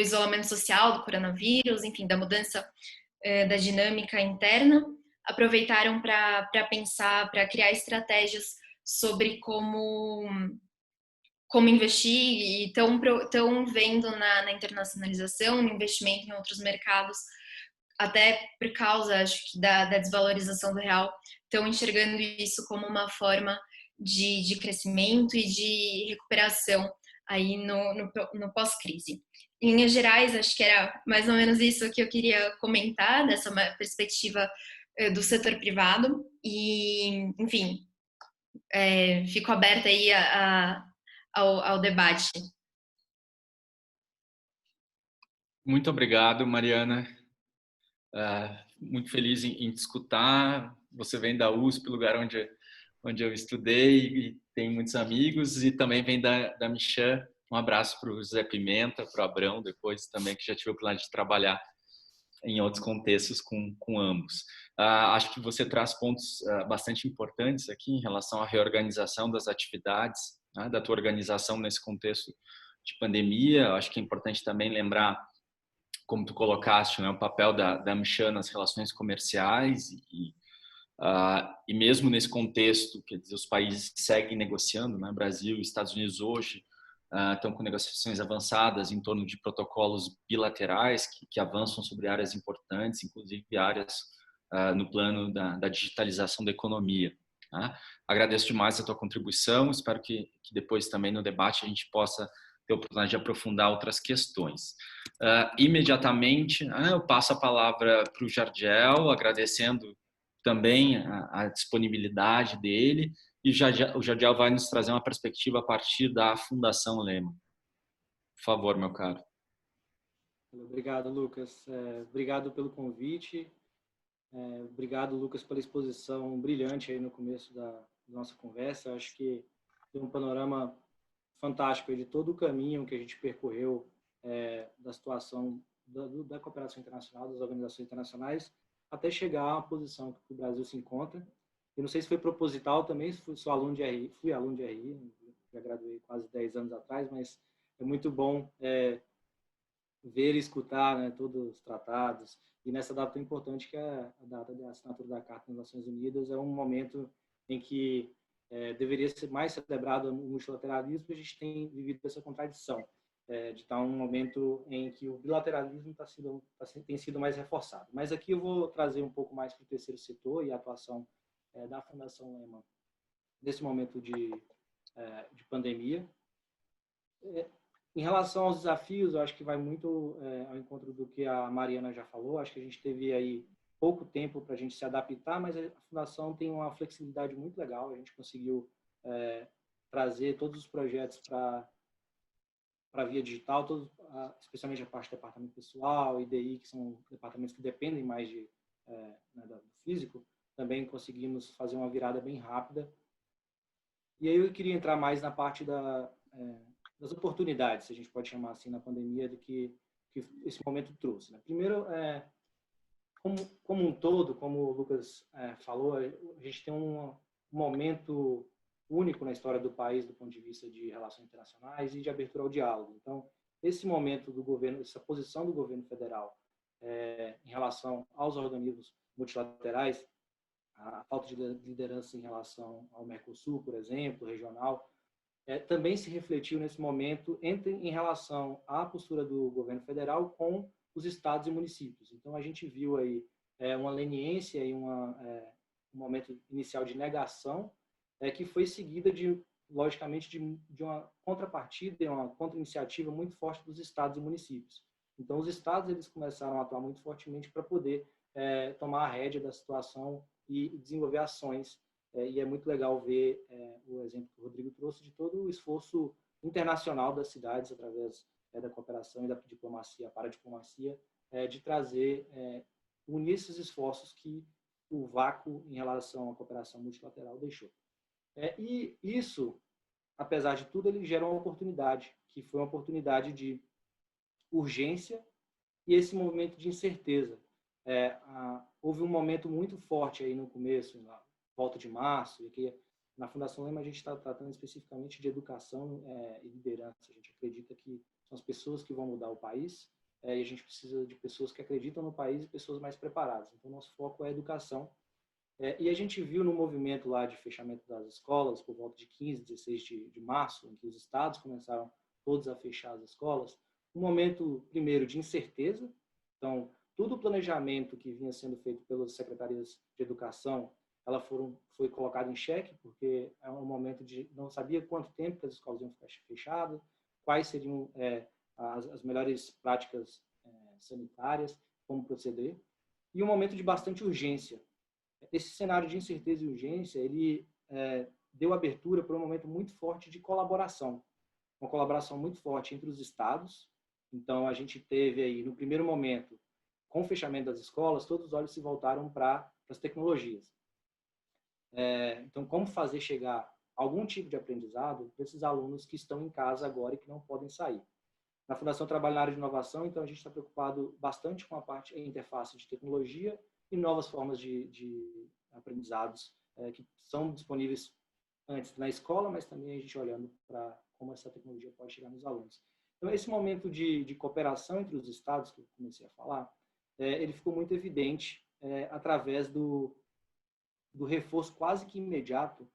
isolamento social, do coronavírus, enfim, da mudança da dinâmica interna, aproveitaram para pensar, para criar estratégias sobre como investir, e estão vendo na internacionalização, no investimento em outros mercados, até por causa, acho que, da desvalorização do real, estão enxergando isso como uma forma de crescimento e de recuperação aí no pós-crise. Em linhas gerais, acho que era mais ou menos isso que eu queria comentar, dessa perspectiva do setor privado. E, enfim, fico aberta aí ao debate. Muito obrigado, Mariana. Muito feliz em te escutar. Você vem da USP, lugar onde eu estudei e tenho muitos amigos, e também vem da Anshan. Um abraço para o José Pimenta, para o Abrão, depois também, que já tive o privilégio de trabalhar em outros contextos com ambos. Acho que você traz pontos bastante importantes aqui em relação à reorganização das atividades, né, da tua organização nesse contexto de pandemia. Acho que é importante também lembrar, como tu colocaste, né, o papel da Anshan nas relações comerciais e E mesmo nesse contexto, quer dizer, os países seguem negociando, né? Brasil e Estados Unidos hoje estão com negociações avançadas em torno de protocolos bilaterais que avançam sobre áreas importantes, inclusive áreas no plano da digitalização da economia. Tá? Agradeço demais a tua contribuição, espero que depois também no debate a gente possa ter a oportunidade de aprofundar outras questões. Imediatamente, eu passo a palavra para o Jardiel, agradecendo também a disponibilidade dele, e o Jardiel vai nos trazer uma perspectiva a partir da Fundação Lehman. Por favor, meu caro. Obrigado, Lucas. Obrigado pelo convite. Obrigado, Lucas, pela exposição brilhante aí no começo da nossa conversa. Acho que tem um panorama fantástico aí de todo o caminho que a gente percorreu da situação da cooperação internacional, das organizações internacionais, até chegar à posição que o Brasil se encontra. Eu não sei se foi proposital também, fui aluno de RI, já graduei quase 10 anos atrás, mas é muito bom ver e escutar, né, todos os tratados. E nessa data tão importante, que é a data da assinatura da Carta das Nações Unidas, é um momento em que deveria ser mais celebrado o multilateralismo, e a gente tem vivido essa contradição, de estar um momento em que o bilateralismo tem sido mais reforçado. Mas aqui eu vou trazer um pouco mais para o terceiro setor e a atuação da Fundação Lehman nesse momento de pandemia. Em relação aos desafios, eu acho que vai muito ao encontro do que a Mariana já falou. Acho que a gente teve aí pouco tempo para a gente se adaptar, mas a Fundação tem uma flexibilidade muito legal. A gente conseguiu trazer todos os projetos para via digital, especialmente a parte do departamento pessoal, IDI, que são departamentos que dependem mais do físico. Também conseguimos fazer uma virada bem rápida. E aí eu queria entrar mais na parte das oportunidades, se a gente pode chamar assim, na pandemia, do que esse momento trouxe, né? Primeiro, como um todo, como o Lucas falou, a gente tem um momento único na história do país do ponto de vista de relações internacionais e de abertura ao diálogo. Então, esse momento do governo, essa posição do governo federal em relação aos organismos multilaterais, a falta de liderança em relação ao Mercosul, por exemplo, regional, também se refletiu nesse momento em relação à postura do governo federal com os estados e municípios. Então, a gente viu aí uma leniência e um momento inicial de negação, que foi seguida, logicamente, de uma contrapartida e uma contra-iniciativa muito forte dos estados e municípios. Então, os estados eles começaram a atuar muito fortemente para poder tomar a rédea da situação e desenvolver ações. E é muito legal ver o exemplo que o Rodrigo trouxe de todo o esforço internacional das cidades, através da cooperação e da diplomacia, paradiplomacia, de trazer, unir esses esforços que o vácuo em relação à cooperação multilateral deixou. E isso, apesar de tudo, ele gera uma oportunidade, que foi uma oportunidade de urgência e esse movimento de incerteza. Houve um momento muito forte aí no começo, na volta de março, e que na Fundação Lehman a gente está tratando especificamente de educação e liderança. A gente acredita que são as pessoas que vão mudar o país, e a gente precisa de pessoas que acreditam no país e pessoas mais preparadas. Então, nosso foco é a educação. E a gente viu no movimento lá de fechamento das escolas, por volta de 15, 16 de março, em que os estados começaram todos a fechar as escolas, um momento, primeiro, de incerteza. Então, todo o planejamento que vinha sendo feito pelas secretarias de educação, ela foi colocada em xeque, porque é um momento de não sabia quanto tempo que as escolas iam ficar fechadas, quais seriam as melhores práticas sanitárias, como proceder, e um momento de bastante urgência. Esse cenário de incerteza e urgência, ele deu abertura para um momento muito forte de colaboração, uma colaboração muito forte entre os estados. Então, a gente teve aí, no primeiro momento, com o fechamento das escolas, todos os olhos se voltaram para as tecnologias. Então, como fazer chegar algum tipo de aprendizado para esses alunos que estão em casa agora e que não podem sair? Na Fundação trabalha na área de inovação, então a gente está preocupado bastante com a parte de interface de tecnologia e novas formas de aprendizados que são disponíveis antes na escola, mas também a gente olhando para como essa tecnologia pode chegar nos alunos. Então, esse momento de cooperação entre os estados, que eu comecei a falar, ele ficou muito evidente através do reforço quase que imediato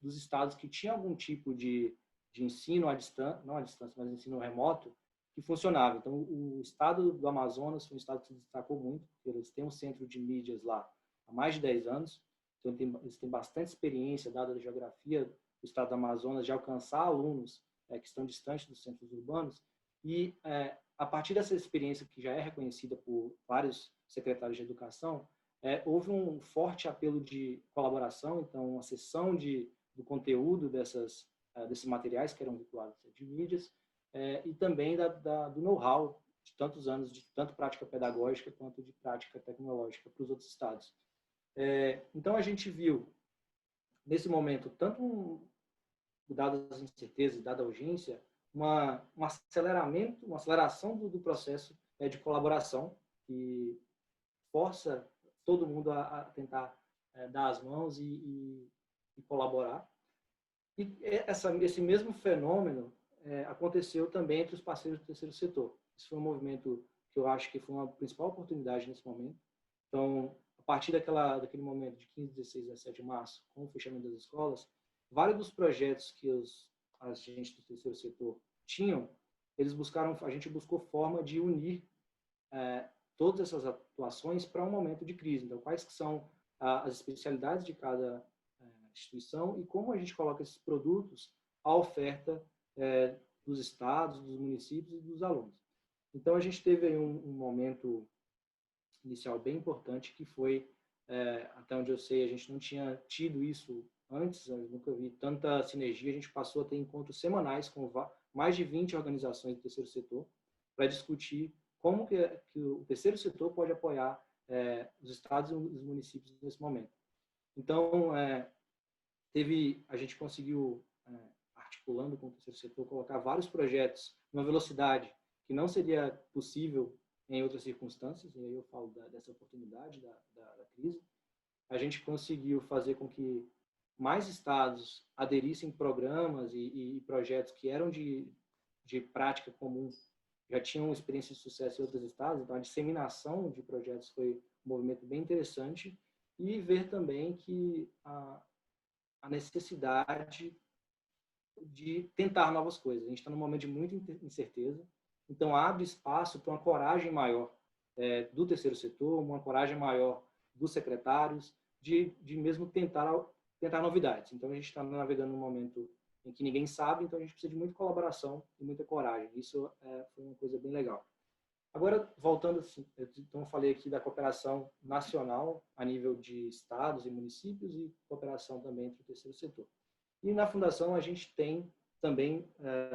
dos estados que tinham algum tipo de ensino à distância, não à distância, mas ensino remoto, que funcionava. Então, o estado do Amazonas foi um estado que se destacou muito, porque eles têm um centro de mídias lá há mais de 10 anos, então eles têm bastante experiência, dada a geografia do estado do Amazonas, de alcançar alunos que estão distantes dos centros urbanos, e a partir dessa experiência que já é reconhecida por vários secretários de educação, houve um forte apelo de colaboração, então uma sessão do conteúdo desses materiais que eram vinculados de mídias, e também do know-how de tantos anos, de tanto prática pedagógica quanto de prática tecnológica para os outros estados. Então a gente viu, nesse momento, tanto dadas as incertezas, dada a urgência, um aceleramento, uma aceleração do processo de colaboração, que força todo mundo a tentar dar as mãos e colaborar. E esse mesmo fenômeno aconteceu também entre os parceiros do terceiro setor. Esse foi um movimento que eu acho que foi uma principal oportunidade nesse momento. Então, a partir daquele momento de 15, 16, 17 de março, com o fechamento das escolas, vários dos projetos que os agentes do terceiro setor tinham, a gente buscou forma de unir todas essas atuações para um momento de crise. Então, quais que são as especialidades de cada instituição e como a gente coloca esses produtos à oferta dos estados, dos municípios e dos alunos. Então, a gente teve aí um momento inicial bem importante, que foi, até onde eu sei, a gente não tinha tido isso antes, eu nunca vi tanta sinergia. A gente passou a ter encontros semanais com mais de 20 organizações do terceiro setor para discutir como que o terceiro setor pode apoiar os estados e os municípios nesse momento. Então, a gente conseguiu, articulando com o terceiro setor, colocar vários projetos numa velocidade que não seria possível em outras circunstâncias, e aí eu falo dessa oportunidade da crise. A gente conseguiu fazer com que mais estados aderissem programas e projetos que eram de prática comum, já tinham experiência de sucesso em outros estados, então a disseminação de projetos foi um movimento bem interessante, e ver também que a necessidade de tentar novas coisas. A gente está num momento de muita incerteza, então abre espaço para uma coragem maior do terceiro setor, uma coragem maior dos secretários, de mesmo tentar novidades. Então a gente está navegando num momento em que ninguém sabe, então a gente precisa de muita colaboração e muita coragem. Isso foi uma coisa bem legal. Agora, voltando, assim, então eu falei aqui da cooperação nacional a nível de estados e municípios e cooperação também entre o terceiro setor. E na Fundação a gente tem também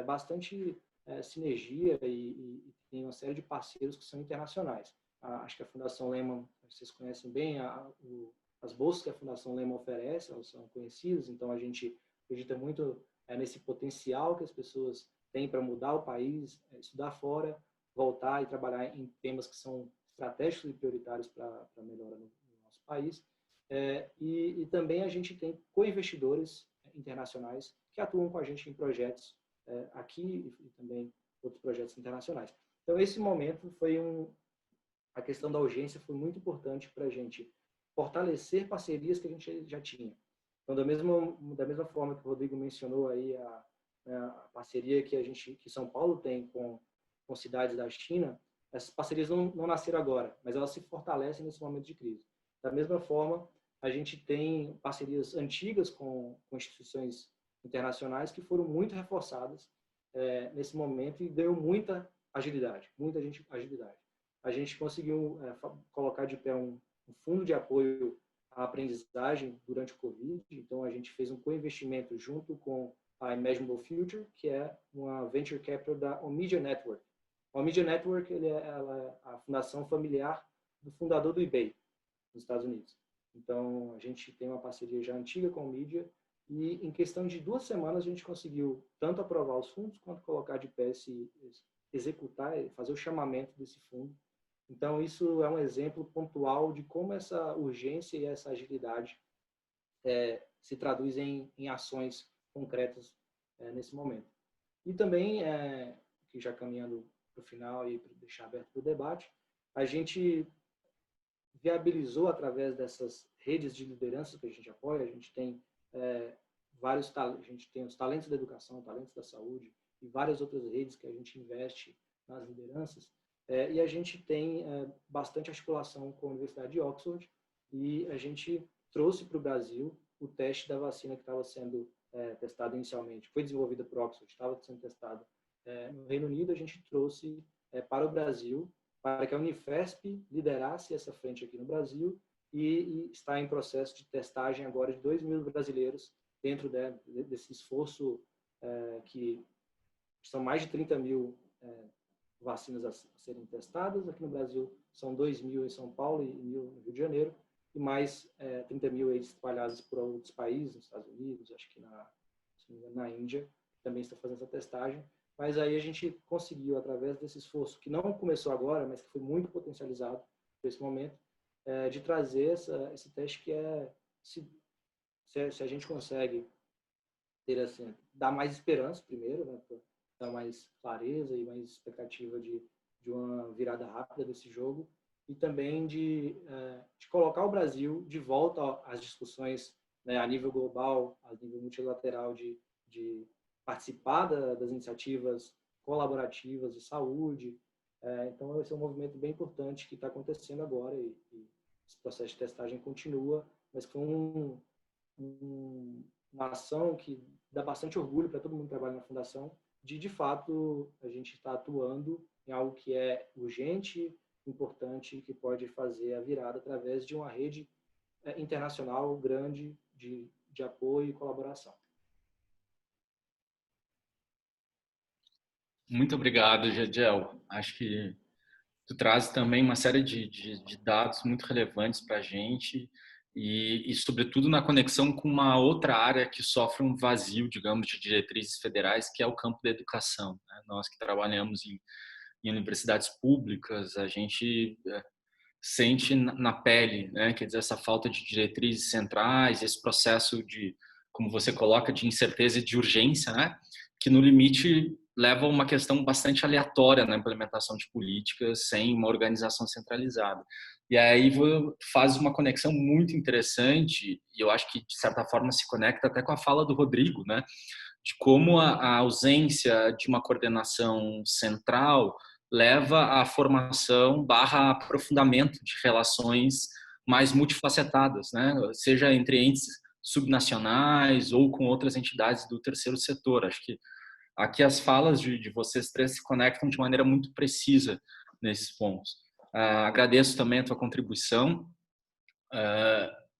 bastante sinergia e tem uma série de parceiros que são internacionais. Acho que a Fundação Lehman, vocês conhecem bem, as bolsas que a Fundação Lehman oferece, elas são conhecidas, então a gente acredita muito nesse potencial que as pessoas têm para mudar o país, estudar fora, voltar e trabalhar em temas que são estratégicos e prioritários para a melhora no nosso país. E também a gente tem co-investidores internacionais que atuam com a gente em projetos aqui e também outros projetos internacionais. Então, esse momento foi a questão da urgência foi muito importante para a gente fortalecer parcerias que a gente já tinha. Então, da mesma forma que o Rodrigo mencionou aí a parceria que São Paulo tem com cidades da China, essas parcerias não nasceram agora, mas elas se fortalecem nesse momento de crise. Da mesma forma, a gente tem parcerias antigas com instituições internacionais que foram muito reforçadas nesse momento e deu muita agilidade. A gente conseguiu colocar de pé um fundo de apoio à aprendizagem durante o Covid, então a gente fez um co-investimento junto com a Imaginable Future, que é uma venture capital da Omidia Network. A Omidia Network ela é a fundação familiar do fundador do eBay, nos Estados Unidos. Então, a gente tem uma parceria já antiga com a Omidia e, em questão de 2 semanas, a gente conseguiu tanto aprovar os fundos quanto colocar de pé, executar, fazer o chamamento desse fundo. Então, isso é um exemplo pontual de como essa urgência e essa agilidade se traduzem em ações concretas nesse momento. E também, que já caminhando para o final e para deixar aberto para o debate, a gente viabilizou através dessas redes de liderança que a gente apoia. A gente tem a gente tem os talentos da educação, talentos da saúde e várias outras redes que a gente investe nas lideranças. E a gente tem bastante articulação com a Universidade de Oxford, e a gente trouxe para o Brasil o teste da vacina que estava sendo testada inicialmente. Foi desenvolvida por Oxford, estava sendo testada no Reino Unido. A gente trouxe para o Brasil, para que a Unifesp liderasse essa frente aqui no Brasil, e está em processo de testagem agora de 2.000 brasileiros dentro desse esforço que são mais de 30.000 vacinas a serem testadas. Aqui no Brasil são 2.000 em São Paulo e 1.000 no Rio de Janeiro, e mais 30.000 espalhados por outros países, nos Estados Unidos, acho que na Índia, também está fazendo essa testagem. Mas aí a gente conseguiu, através desse esforço, que não começou agora, mas que foi muito potencializado nesse momento, de trazer esse teste que se a gente consegue ter assim, dar mais esperança primeiro, né, dar mais clareza e mais expectativa de uma virada rápida desse jogo, e também de colocar o Brasil de volta às discussões, né, a nível global, a nível multilateral, de participar das iniciativas colaborativas de saúde. Então, esse é um movimento bem importante que está acontecendo agora, e esse processo de testagem continua, mas foi uma ação que dá bastante orgulho para todo mundo que trabalha na Fundação, de fato, a gente está atuando em algo que é urgente, importante, que pode fazer a virada através de uma rede internacional grande de apoio e colaboração. Muito obrigado, Jadiel. Acho que tu traz também uma série de dados muito relevantes para a gente, e, sobretudo, na conexão com uma outra área que sofre um vazio, digamos, de diretrizes federais, que é o campo da educação, né? Nós que trabalhamos em universidades públicas, a gente sente na pele, né? Quer dizer, essa falta de diretrizes centrais, esse processo de, como você coloca, de incerteza e de urgência, né? Que no limite leva a uma questão bastante aleatória na implementação de políticas sem uma organização centralizada. E aí faz uma conexão muito interessante, e eu acho que de certa forma se conecta até com a fala do Rodrigo, né? De como a ausência de uma coordenação central leva à formação / aprofundamento de relações mais multifacetadas, né? Seja entre entes subnacionais ou com outras entidades do terceiro setor. Acho que aqui as falas de vocês três se conectam de maneira muito precisa nesses pontos. Agradeço também a tua contribuição.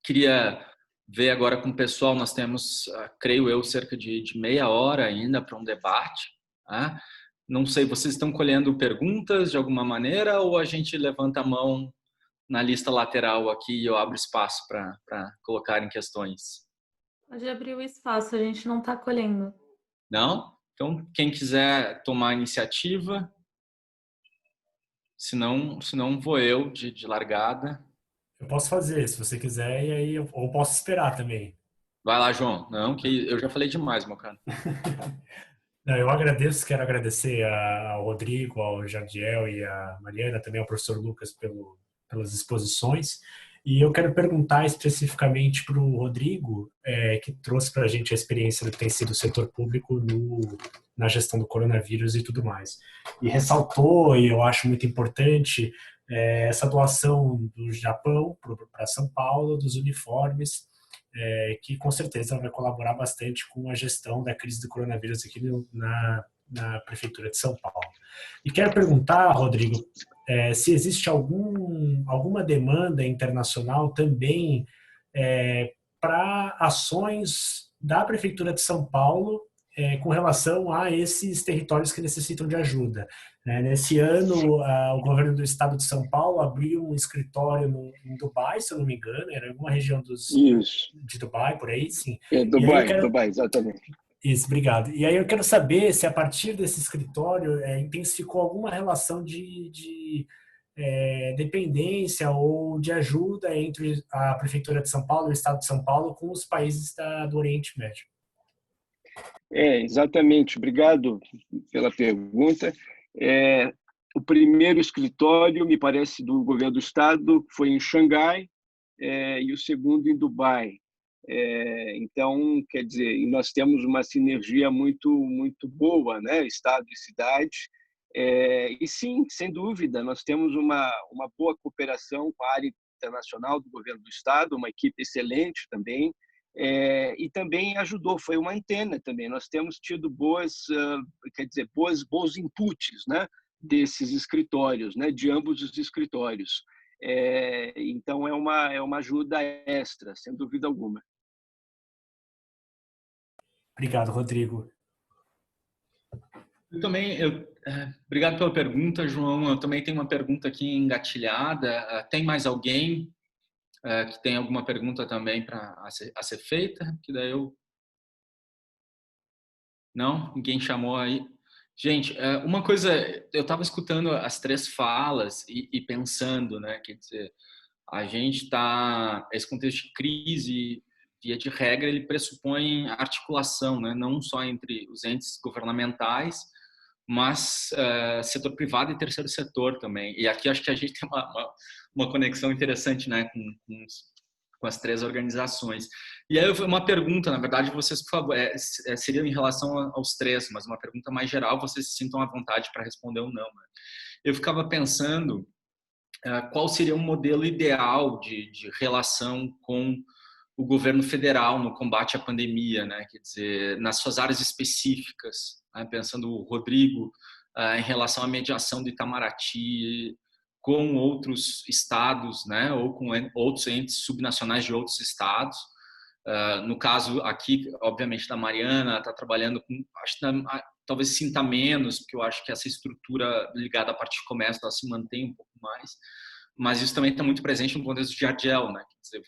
Queria ver agora com o pessoal, nós temos, creio eu, cerca de meia hora ainda para um debate. Tá? Não sei, vocês estão colhendo perguntas de alguma maneira, ou a gente levanta a mão na lista lateral aqui e eu abro espaço para colocarem questões? Pode abrir o espaço, a gente não está colhendo. Não? Então, quem quiser tomar a iniciativa, se não vou eu de largada. Eu posso fazer, se você quiser, e aí ou posso esperar também. Vai lá, João. Não, que eu já falei demais, meu cara. Não, eu quero agradecer ao Rodrigo, ao Jadiel e à Mariana, também ao professor Lucas pelas exposições. E eu quero perguntar especificamente para o Rodrigo, que trouxe para a gente a experiência do que tem sido o setor público na gestão do coronavírus e tudo mais. E ressaltou, e eu acho muito importante, essa doação do Japão para São Paulo, dos uniformes, que com certeza vai colaborar bastante com a gestão da crise do coronavírus aqui na Prefeitura de São Paulo. E quero perguntar, Rodrigo, se existe alguma demanda internacional também para ações da Prefeitura de São Paulo com relação a esses territórios que necessitam de ajuda. Nesse ano, o governo do estado de São Paulo abriu um escritório em Dubai, se eu não me engano, era em alguma região de Dubai, por aí, sim. Dubai, exatamente. Isso, obrigado. E aí eu quero saber se a partir desse escritório intensificou alguma relação de dependência ou de ajuda entre a Prefeitura de São Paulo e o Estado de São Paulo com os países do Oriente Médio. Exatamente. Obrigado pela pergunta. o primeiro escritório, me parece, do governo do estado foi em Xangai, e o segundo em Dubai. Então, quer dizer, nós temos uma sinergia muito boa, né? Estado e cidade. E sim, sem dúvida, nós temos uma boa cooperação com a área internacional do governo do estado, uma equipe excelente também, e também ajudou, foi uma antena também. Nós temos tido bons inputs, né, desses escritórios, né, de ambos os escritórios. Então é uma ajuda extra, sem dúvida alguma. Obrigado, Rodrigo. Obrigado pela pergunta, João. Eu também tenho uma pergunta aqui engatilhada. Tem mais alguém que tem alguma pergunta também a ser feita? Que daí Não? Ninguém chamou aí? Gente, uma coisa, eu estava escutando as três falas e pensando, né? Quer dizer, a gente está... Esse contexto de crise, via de regra, ele pressupõe articulação, né? Não só entre os entes governamentais, mas setor privado e terceiro setor também. E aqui acho que a gente tem uma conexão interessante, né, com as três organizações. E aí uma pergunta, na verdade, vocês, por favor, seria em relação aos três, mas uma pergunta mais geral, vocês se sintam à vontade para responder ou não. Né? Eu ficava pensando qual seria um modelo ideal de relação com o governo federal no combate à pandemia, né? Quer dizer, nas suas áreas específicas, né? Pensando o Rodrigo em relação à mediação do Itamaraty com outros estados, né? Ou com outros entes subnacionais de outros estados. No caso aqui, obviamente, da Mariana, está trabalhando com, acho que talvez sinta menos, porque eu acho que essa estrutura ligada à parte de comércio ela se mantém um pouco mais, mas isso também está muito presente no contexto de Argel, né? Quer dizer,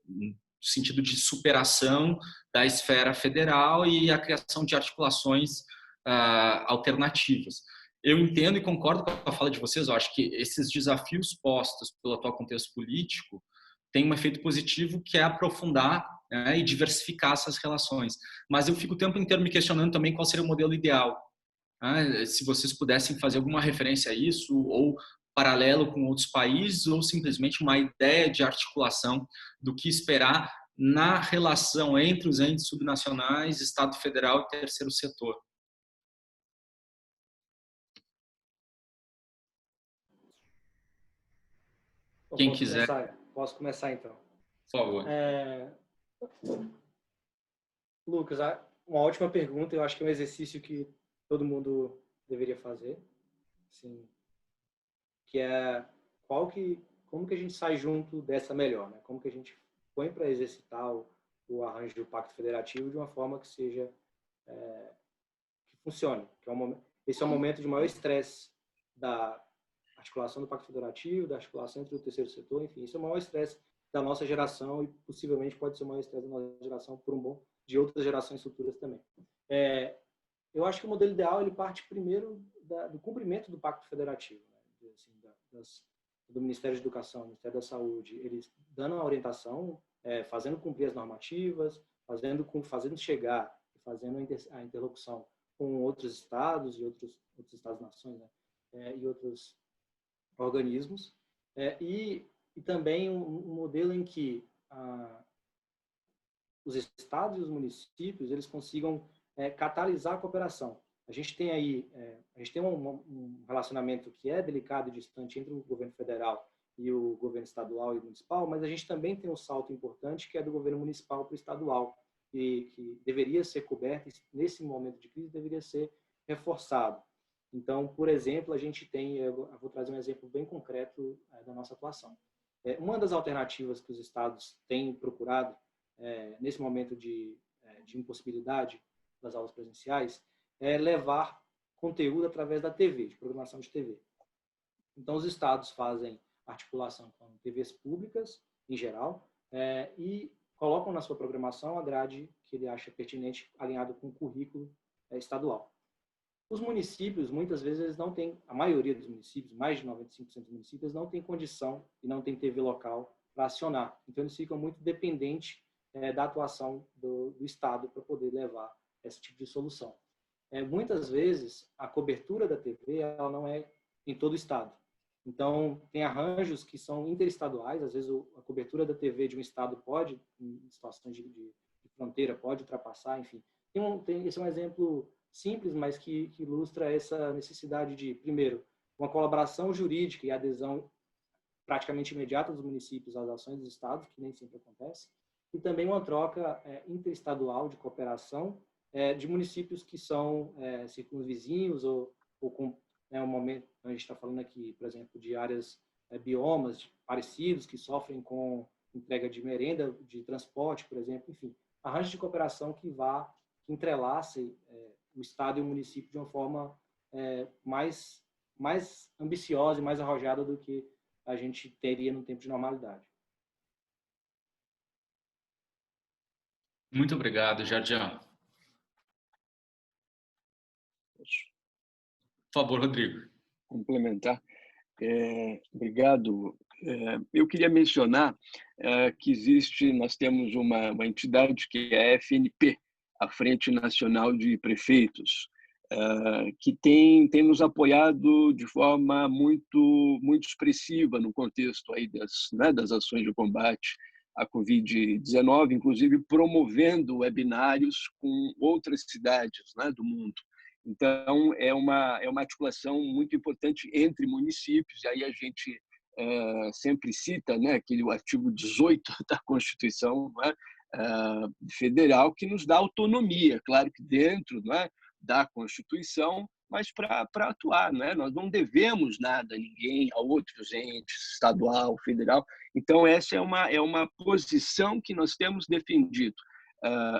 no sentido de superação da esfera federal e a criação de articulações alternativas. Eu entendo e concordo com a fala de vocês, eu acho que esses desafios postos pelo atual contexto político têm um efeito positivo que é aprofundar, né, e diversificar essas relações. Mas eu fico o tempo inteiro me questionando também qual seria o modelo ideal. Né? Se vocês pudessem fazer alguma referência a isso, ou paralelo com outros países, ou simplesmente uma ideia de articulação do que esperar na relação entre os entes subnacionais, Estado Federal e terceiro setor. Quem quiser. Posso começar então? Por favor. Lucas, uma ótima pergunta. Eu acho que é um exercício que todo mundo deveria fazer. Assim, que é como que a gente sai junto dessa melhor, né? Como que a gente põe para exercitar o arranjo do Pacto Federativo de uma forma que seja que funcione. Esse é um momento de maior estresse da articulação do Pacto Federativo, da articulação entre o terceiro setor, enfim, isso é o maior estresse da nossa geração e possivelmente pode ser o maior estresse da nossa geração de outras gerações futuras também. Eu acho que o modelo ideal ele parte primeiro do cumprimento do Pacto Federativo, né? Assim, do Ministério da Educação, do Ministério da Saúde, eles dando a orientação, fazendo cumprir as normativas, fazendo chegar, fazendo a interlocução com outros estados e outros estados-nações, né? E outros organismos, e também um modelo em que os estados e os municípios eles consigam catalisar a cooperação. A gente tem aí um relacionamento que é delicado e distante entre o governo federal e o governo estadual e municipal, mas a gente também tem um salto importante que é do governo municipal para o estadual, que deveria ser coberto, nesse momento de crise deveria ser reforçado. Então, por exemplo, a gente tem, eu vou trazer um exemplo bem concreto da nossa atuação. Uma das alternativas que os estados têm procurado nesse momento de impossibilidade das aulas presenciais é levar conteúdo através da TV, de programação de TV. Então, os estados fazem articulação com TVs públicas, em geral, e colocam na sua programação a grade que ele acha pertinente, alinhado com o currículo estadual. Os municípios, muitas vezes, eles não têm, a maioria dos municípios, mais de 95% dos municípios, não tem condição e não tem TV local para acionar. Então, eles ficam muito dependentes da atuação do Estado para poder levar esse tipo de solução. Muitas vezes, a cobertura da TV ela não é em todo o estado. Então, tem arranjos que são interestaduais, às vezes a cobertura da TV de um estado pode, em situações de fronteira, pode ultrapassar, enfim. Esse é um exemplo simples, mas que ilustra essa necessidade de, primeiro, uma colaboração jurídica e adesão praticamente imediata dos municípios às ações dos estados, que nem sempre acontece, e também uma troca interestadual de cooperação de municípios que são circunvizinhos ou com um momento, a gente está falando aqui, por exemplo, de áreas biomas parecidos que sofrem com entrega de merenda, de transporte, por exemplo, enfim, arranjos de cooperação que entrelace o estado e o município de uma forma mais ambiciosa e mais arrojada do que a gente teria no tempo de normalidade. Muito obrigado, Jardiel. Por favor, Rodrigo. Complementar. Obrigado. Eu queria mencionar que nós temos uma entidade que é a FNP, a Frente Nacional de Prefeitos, que tem nos apoiado de forma muito expressiva no contexto aí das ações de combate à Covid-19, inclusive promovendo webinários com outras cidades, né, do mundo. Então, é uma articulação muito importante entre municípios, e aí a gente sempre cita, né, o artigo 18 da Constituição, né, federal, que nos dá autonomia, claro que dentro, né, da Constituição, mas para atuar. Né? Nós não devemos nada a ninguém, a outros entes, estadual, federal. Então, essa é uma posição que nós temos defendido.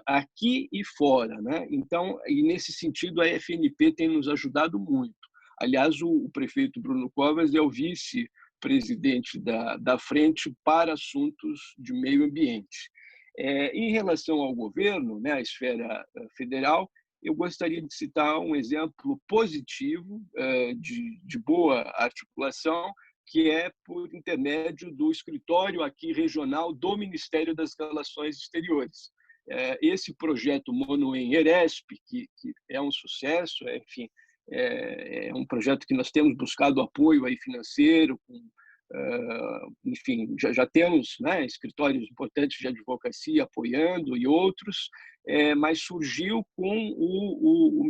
Aqui e fora, né? Então, e nesse sentido a FNP tem nos ajudado muito. Aliás, o prefeito Bruno Covas é o vice-presidente da Frente para Assuntos de Meio Ambiente. Em relação ao governo, né, à esfera federal, eu gostaria de citar um exemplo positivo de boa articulação, que é por intermédio do escritório aqui regional do Ministério das Relações Exteriores. Esse projeto Monuem Eresp, que é um sucesso, enfim, é um projeto que nós temos buscado apoio aí financeiro, enfim, já temos, né, escritórios importantes de advocacia apoiando e outros, mas surgiu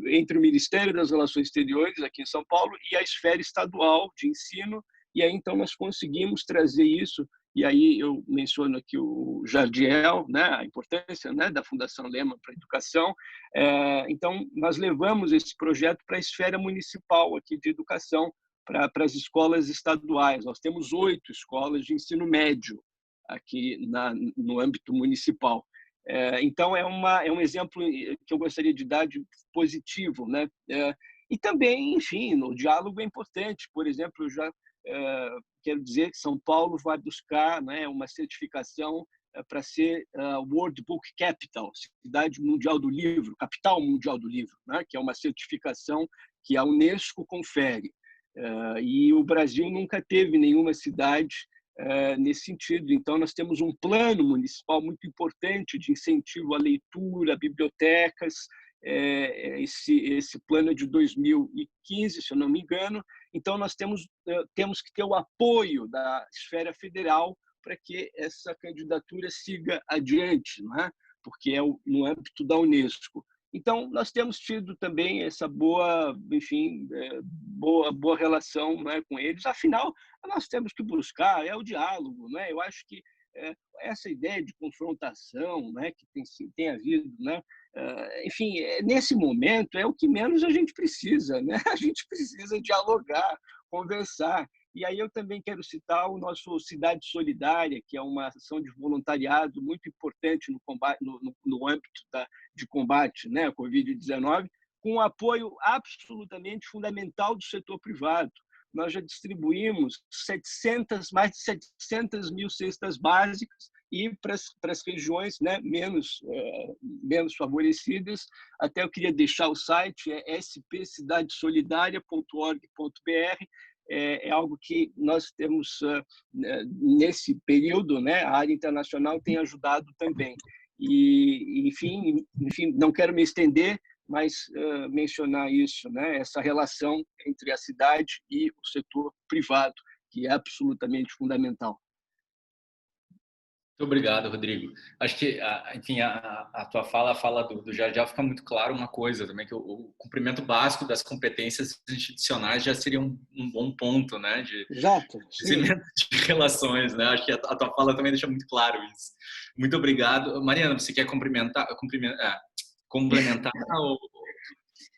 entre o Ministério das Relações Exteriores aqui em São Paulo e a esfera estadual de ensino, e aí então nós conseguimos trazer isso. E aí eu menciono aqui o Jardiel, né, a importância, né, da Fundação Lehman para a Educação. Então, nós levamos esse projeto para a esfera municipal aqui de educação, para as escolas estaduais. Nós temos 8 escolas de ensino médio aqui no âmbito municipal. Então, é um exemplo que eu gostaria de dar de positivo. Né? E também, enfim, o diálogo é importante. Por exemplo, eu já quero dizer que São Paulo vai buscar, né, uma certificação para ser World Book Capital, Cidade Mundial do Livro, Capital Mundial do Livro, né, que é uma certificação que a Unesco confere. E o Brasil nunca teve nenhuma cidade nesse sentido. Então, nós temos um plano municipal muito importante de incentivo à leitura, a bibliotecas. Esse plano é de 2015, se eu não me engano. Então, nós temos que ter o apoio da esfera federal para que essa candidatura siga adiante, não é? Porque é no âmbito da Unesco. Então, nós temos tido também essa boa, enfim, boa relação, né, com eles. Afinal, nós temos que buscar o diálogo, né? Eu acho que essa ideia de confrontação, né, que tem havido, né, enfim, nesse momento é o que menos a gente precisa, né? A gente precisa dialogar, conversar. E aí eu também quero citar o nosso Cidade Solidária, que é uma ação de voluntariado muito importante no combate, no âmbito de combate, né, à Covid-19, com um apoio absolutamente fundamental do setor privado. Nós já distribuímos mais de 700 mil cestas básicas e para as regiões, né, menos favorecidas. Até eu queria deixar o site, é spcidadesolidaria.org.br. É algo que nós temos nesse período, né, a área internacional tem ajudado também. E, enfim, não quero me estender, mais mencionar isso, né? Essa relação entre a cidade e o setor privado, que é absolutamente fundamental. Muito obrigado, Rodrigo. Acho que, enfim, a tua fala do Jardial fica muito claro uma coisa também, que o cumprimento básico das competências institucionais já seria um bom ponto, né, de Exato, sim. de relações, né? Acho que a tua fala também deixa muito claro isso. Muito obrigado. Mariana, você quer complementar ou...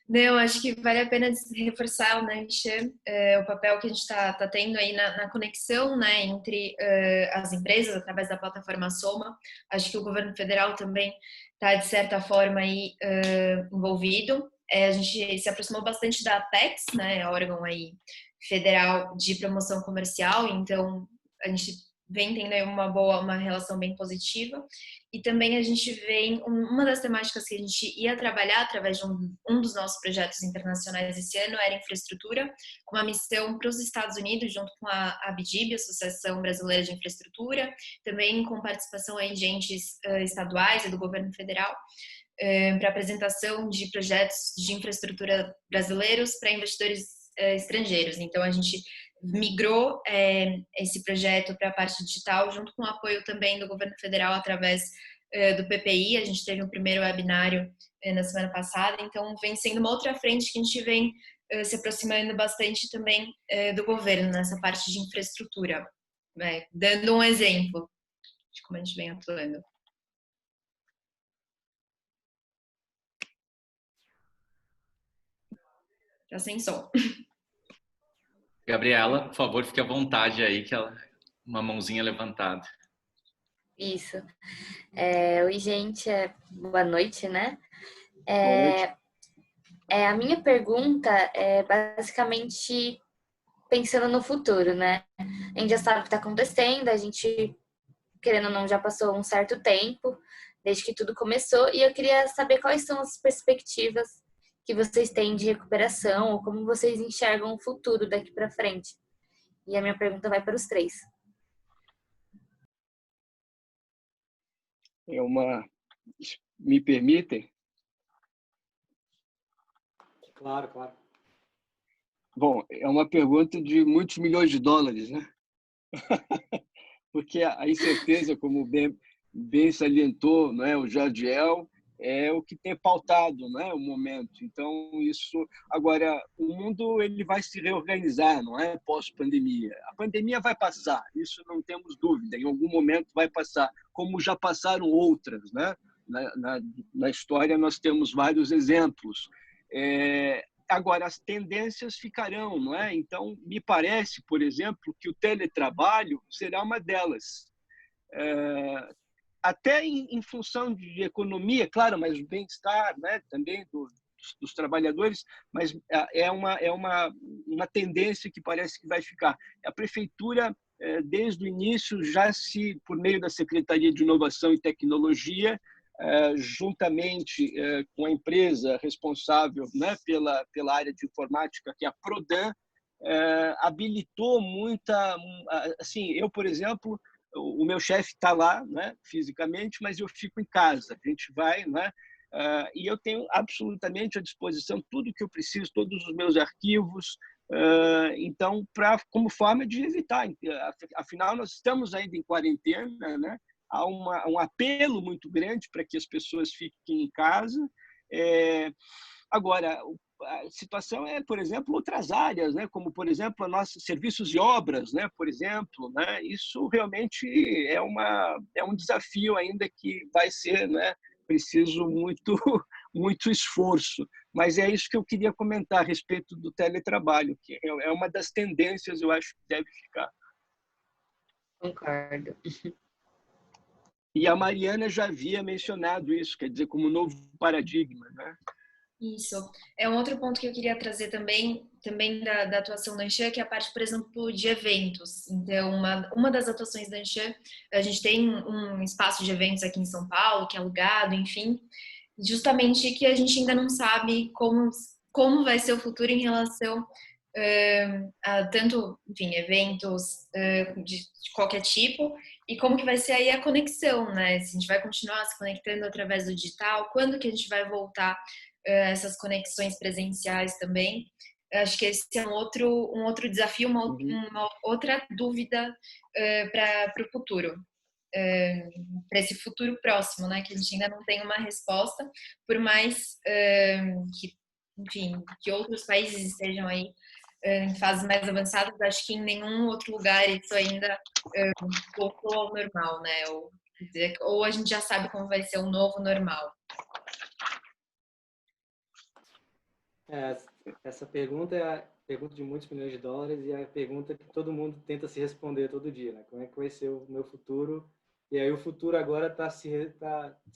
Não, acho que vale a pena reforçar, né, o papel que a gente está tendo aí na conexão, né, entre as empresas através da plataforma Soma. Acho que o governo federal também está, de certa forma, aí, envolvido. A gente se aproximou bastante da Apex, né, a órgão aí federal de promoção comercial, então a gente vem tendo aí uma relação bem positiva. E também a gente vem, uma das temáticas que a gente ia trabalhar através de um dos nossos projetos internacionais esse ano era infraestrutura, com uma missão para os Estados Unidos, junto com a ABDIB, Associação Brasileira de Infraestrutura, também com participação aí de entes estaduais e do governo federal, para apresentação de projetos de infraestrutura brasileiros para investidores estrangeiros. Então, a gente migrou esse projeto para a parte digital, junto com o apoio também do governo federal através do PPI. A gente teve um primeiro webinário na semana passada, então vem sendo uma outra frente que a gente vem se aproximando bastante também do governo nessa parte de infraestrutura, né? Dando um exemplo de como a gente vem atuando. Tá sem som. Gabriela, por favor, fique à vontade aí, que uma mãozinha levantada. Isso. Oi, gente. Boa noite, né? Boa noite. A minha pergunta é basicamente pensando no futuro, né? A gente já sabe o que está acontecendo, a gente, querendo ou não, já passou um certo tempo desde que tudo começou, e eu queria saber quais são as perspectivas que vocês têm de recuperação, ou como vocês enxergam o futuro daqui para frente. E a minha pergunta vai para os três. Me permitem? Claro, claro. Bom, é uma pergunta de muitos milhões de dólares, né? Porque a incerteza, como bem salientou, não é, o Jardiel, é o que tem pautado, não é, o momento. Então, isso... Agora, o mundo ele vai se reorganizar, não é, pós-pandemia. A pandemia vai passar, isso não temos dúvida. Em algum momento vai passar, como já passaram outras, né? Na história, nós temos vários exemplos. Agora, as tendências ficarão, não é? Então, me parece, por exemplo, que o teletrabalho será uma delas. Até em função de economia, claro, mas o bem-estar, né, também dos trabalhadores, mas é uma tendência que parece que vai ficar. A prefeitura, desde o início, já por meio da Secretaria de Inovação e Tecnologia, juntamente com a empresa responsável, né, pela área de informática, que é a Prodan, habilitou muita... Assim, eu, por exemplo, o meu chefe está lá, né, fisicamente, mas eu fico em casa. A gente vai, né, e eu tenho absolutamente à disposição tudo que eu preciso, todos os meus arquivos. Então, como forma de evitar, afinal, nós estamos ainda em quarentena, né? Há um apelo muito grande para que as pessoas fiquem em casa. Agora, a situação por exemplo, outras áreas, né? Como, por exemplo, nossos serviços e obras, né? Por exemplo, né? Isso realmente é um desafio ainda que vai ser, né? Preciso muito esforço. Mas é isso que eu queria comentar a respeito do teletrabalho, que é uma das tendências, eu acho, que deve ficar. Concordo. E a Mariana já havia mencionado isso, quer dizer, como novo paradigma, né? Isso. É um outro ponto que eu queria trazer também da atuação da Anshan, que é a parte, por exemplo, de eventos. Então, uma das atuações da Anshan, a gente tem um espaço de eventos aqui em São Paulo, que é alugado, enfim, justamente que a gente ainda não sabe como vai ser o futuro em relação a tanto, enfim, eventos de qualquer tipo, e como que vai ser aí a conexão, né? Se a gente vai continuar se conectando através do digital, quando que a gente vai voltar essas conexões presenciais também. Eu acho que esse é um outro desafio, uma outra dúvida para o futuro, para esse futuro próximo, né? Que a gente ainda não tem uma resposta, por mais que, enfim, que outros países estejam aí em fases mais avançadas, acho que em nenhum outro lugar isso ainda voltou ao normal, né? Ou a gente já sabe como vai ser o novo normal. Essa pergunta é a pergunta de muitos milhões de dólares e é a pergunta que todo mundo tenta se responder todo dia, né? Como é que vai ser o meu futuro? E aí o futuro agora está se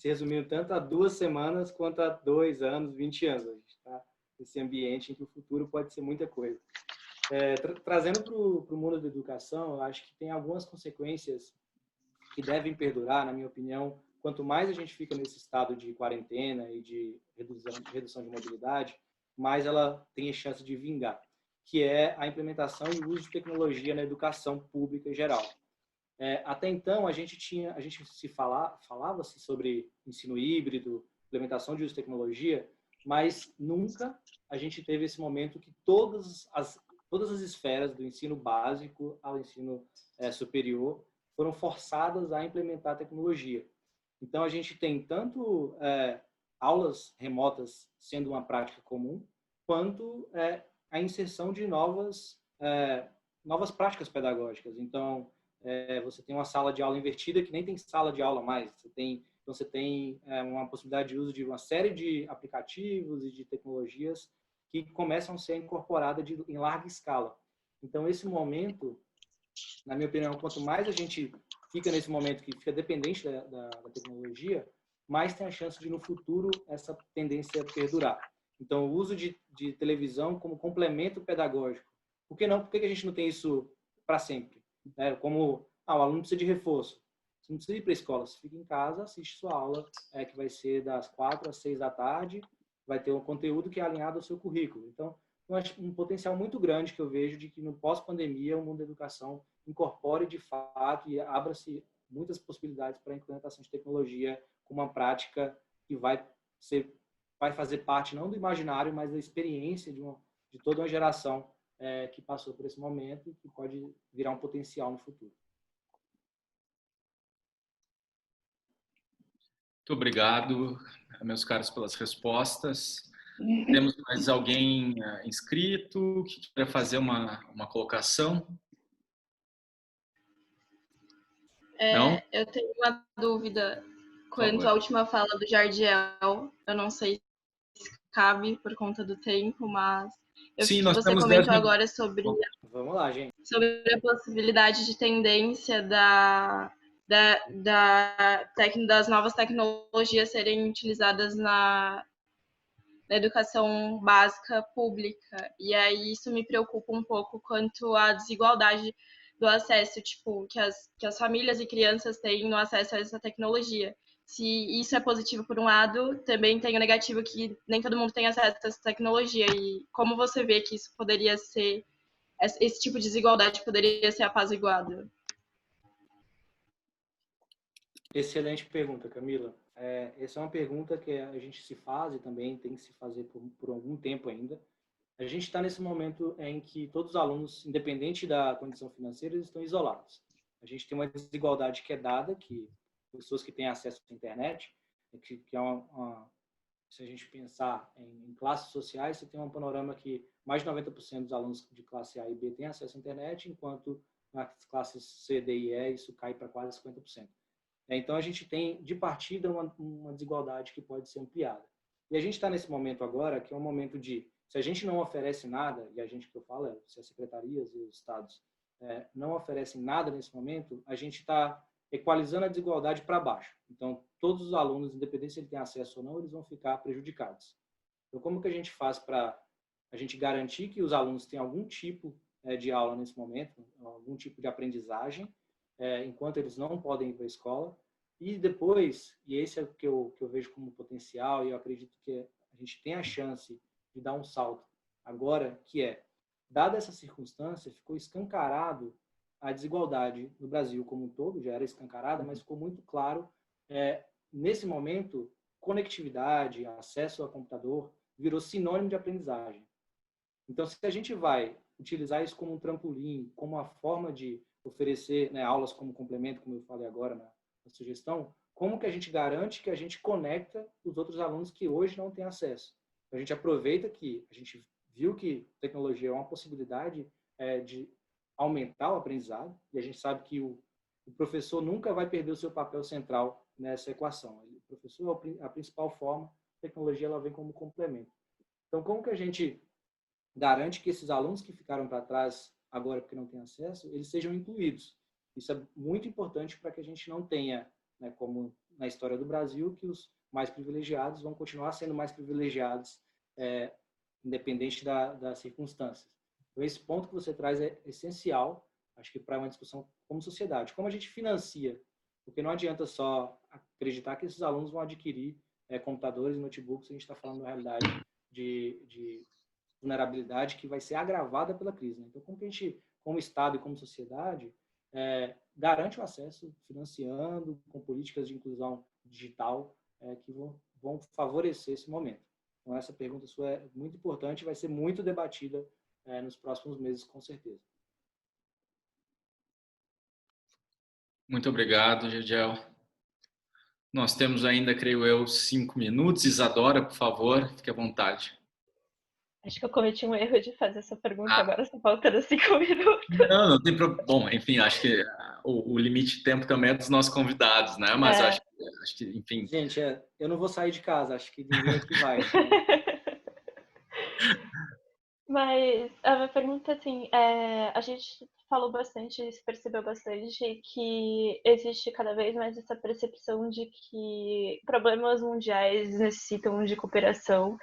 resumindo tanto a 2 semanas quanto a 2 anos, 20 anos. A gente está nesse ambiente em que o futuro pode ser muita coisa. Trazendo para o mundo da educação, eu acho que tem algumas consequências que devem perdurar, na minha opinião. Quanto mais a gente fica nesse estado de quarentena e de redução de mobilidade, mais ela tem a chance de vingar, que é a implementação e o uso de tecnologia na educação pública em geral. Até então, a gente falava-se sobre ensino híbrido, implementação de uso de tecnologia, mas nunca a gente teve esse momento que todas as esferas, do ensino básico ao ensino superior, foram forçadas a implementar tecnologia. Então, a gente tem tanto aulas remotas sendo uma prática comum, quanto a inserção de novas práticas pedagógicas. Então, você tem uma sala de aula invertida que nem tem sala de aula mais. Você tem uma possibilidade de uso de uma série de aplicativos e de tecnologias que começam a ser incorporadas em larga escala. Então, esse momento, na minha opinião, quanto mais a gente fica nesse momento que fica dependente da tecnologia, mais tem a chance de, no futuro, essa tendência perdurar. Então, o uso de televisão como complemento pedagógico. Por que não? Por que a gente não tem isso para sempre? Como o aluno precisa de reforço. Você não precisa ir para a escola, você fica em casa, assiste sua aula, que vai ser das 4 às 6 da tarde, vai ter um conteúdo que é alinhado ao seu currículo. Então, eu acho um potencial muito grande que eu vejo de que no pós-pandemia o mundo da educação incorpore de fato e abra-se muitas possibilidades para a implementação de tecnologia como uma prática que vai fazer parte não do imaginário, mas da experiência de toda uma geração que passou por esse momento e que pode virar um potencial no futuro. Muito obrigado, meus caros, pelas respostas. Temos mais alguém inscrito que quer fazer uma colocação? Não? Eu tenho uma dúvida quanto à última fala do Jardiel. Eu não sei se cabe por conta do tempo, mas Sim, você comentou agora sobre Vamos lá, gente. Sobre a possibilidade de tendência das novas tecnologias serem utilizadas na educação básica pública. E aí isso me preocupa um pouco quanto à desigualdade do acesso, tipo, que as famílias e crianças têm no acesso a essa tecnologia. Se isso é positivo por um lado, também tem o negativo que nem todo mundo tem acesso a essa tecnologia. E como você vê que isso poderia ser, esse tipo de desigualdade poderia ser apaziguado? Excelente pergunta, Camila. Essa é uma pergunta que a gente se faz e também tem que se fazer por algum tempo ainda. A gente está nesse momento em que todos os alunos, independente da condição financeira, eles estão isolados. A gente tem uma desigualdade que é dada, que pessoas que têm acesso à internet, que é se a gente pensar em classes sociais, você tem um panorama que mais de 90% dos alunos de classe A e B têm acesso à internet, enquanto nas classes C, D e E isso cai para quase 50%. Então, a gente tem, de partida, uma desigualdade que pode ser ampliada. E a gente está nesse momento agora, que é um momento de, se a gente não oferece nada, e a gente que eu falo, se as secretarias e os estados não oferecem nada nesse momento, a gente está equalizando a desigualdade para baixo. Então, todos os alunos, independente se eles têm acesso ou não, eles vão ficar prejudicados. Então, como que a gente faz para a gente garantir que os alunos tenham algum tipo de aula nesse momento, algum tipo de aprendizagem, enquanto eles não podem ir para a escola, e depois, e esse é o que eu vejo como potencial, e eu acredito que a gente tem a chance de dar um salto agora, que dada essa circunstância, ficou escancarado a desigualdade no Brasil como um todo, já era escancarada, mas ficou muito claro, nesse momento, conectividade, acesso a computador, virou sinônimo de aprendizagem. Então, se a gente vai utilizar isso como um trampolim, como uma forma de oferecer, né, aulas como complemento, como eu falei agora na sugestão, como que a gente garante que a gente conecta os outros alunos que hoje não têm acesso? A gente aproveita que a gente viu que tecnologia é uma possibilidade de aumentar o aprendizado, e a gente sabe que o professor nunca vai perder o seu papel central nessa equação. O professor é a principal forma, a tecnologia ela vem como complemento. Então, como que a gente garante que esses alunos que ficaram para trás agora porque não têm acesso, eles sejam incluídos? Isso é muito importante para que a gente não tenha, né, como na história do Brasil, que os mais privilegiados vão continuar sendo mais privilegiados, independente das circunstâncias. Então, esse ponto que você traz é essencial, acho que para uma discussão como sociedade. Como a gente financia? Porque não adianta só acreditar que esses alunos vão adquirir computadores e notebooks, a gente está falando, na realidade, de vulnerabilidade que vai ser agravada pela crise, né? Então, como que a gente, como Estado e como sociedade, garante o acesso financiando com políticas de inclusão digital que vão favorecer esse momento? Então, essa pergunta sua é muito importante e vai ser muito debatida nos próximos meses, com certeza. Muito obrigado, Jadiel. Nós temos ainda, creio eu, 5 minutos. Isadora, por favor, fique à vontade. Acho que eu cometi um erro de fazer essa pergunta agora, só faltando 5 minutos. Não tem problema. Bom, enfim, acho que o limite de tempo também é dos nossos convidados, né? Mas acho que, enfim... Gente, eu não vou sair de casa, acho que ninguém aqui vai. Mas a minha pergunta, assim, a gente falou bastante, se percebeu bastante que existe cada vez mais essa percepção de que problemas mundiais necessitam de cooperação.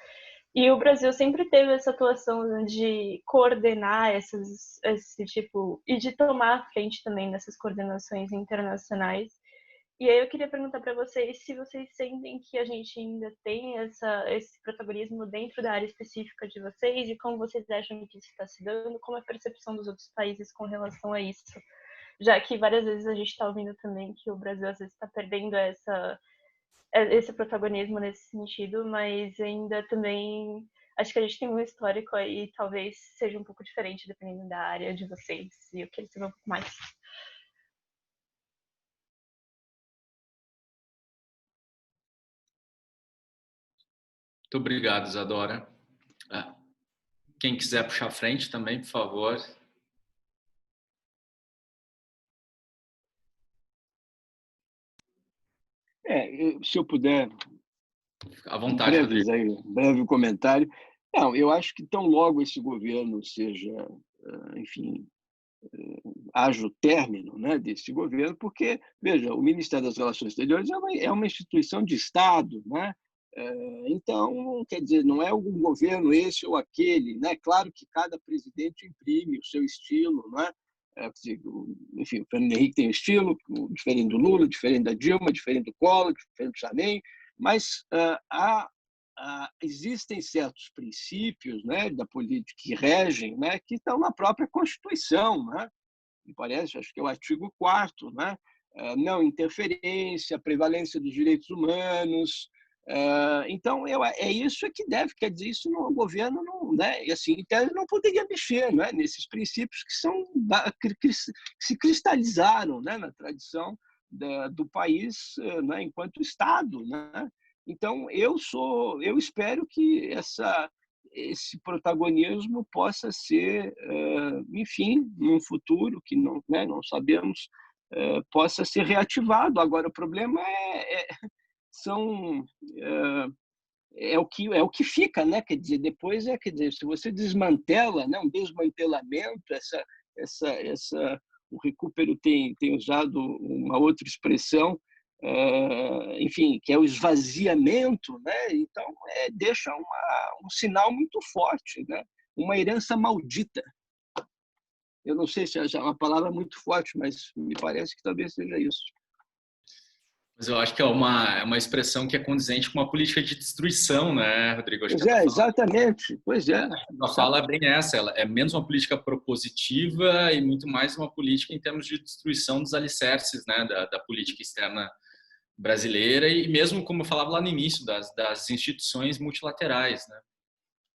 E o Brasil sempre teve essa atuação de coordenar esse tipo, e de tomar frente também nessas coordenações internacionais. E aí eu queria perguntar para vocês se vocês sentem que a gente ainda tem esse protagonismo dentro da área específica de vocês e como vocês acham que isso está se dando, como é a percepção dos outros países com relação a isso. Já que várias vezes a gente está ouvindo também que o Brasil às vezes está perdendo esse protagonismo nesse sentido, mas ainda também acho que a gente tem um histórico aí, talvez seja um pouco diferente dependendo da área de vocês. E eu queria saber um pouco mais. Muito obrigado, Isadora. Quem quiser puxar a frente também, por favor. Se eu puder, à vontade, Rodrigo. Breve comentário. Não, eu acho que tão logo esse governo seja, enfim, haja o término, né, desse governo, porque, veja, o Ministério das Relações Exteriores é uma instituição de Estado, né? Então, quer dizer, não é algum governo esse ou aquele, né? Claro que cada presidente imprime o seu estilo, não é? Enfim, o Fernando Henrique tem um estilo diferente do Lula, diferente da Dilma, diferente do Collor, diferente do Sarney, mas existem certos princípios, né, da política que regem, né, que estão na própria Constituição, né? Me parece, acho que é o artigo 4º, né? Não interferência, prevalência dos direitos humanos. Então, é isso que deve, quer dizer, isso no governo, não, né? E assim, em tese, não poderia mexer, né, nesses princípios que se cristalizaram, né, na tradição do país, né, enquanto Estado, né? Então, eu espero que esse protagonismo possa ser, enfim, num futuro que não sabemos, possa ser reativado. Agora, o problema é o que fica, né? Quer dizer, depois quer dizer, se você desmantela, né, um desmantelamento, o Recupero tem usado uma outra expressão, enfim, que é o esvaziamento, né? Então deixa um sinal muito forte, né? Uma herança maldita. Eu não sei se é uma palavra muito forte, mas me parece que talvez seja isso. Mas eu acho que é uma expressão que é condizente com uma política de destruição, né, Rodrigo? Acho pois exatamente. Pois é. A fala é bem essa, ela é menos uma política propositiva e muito mais uma política em termos de destruição dos alicerces, né, da política externa brasileira e mesmo, como eu falava lá no início, das instituições multilaterais, né?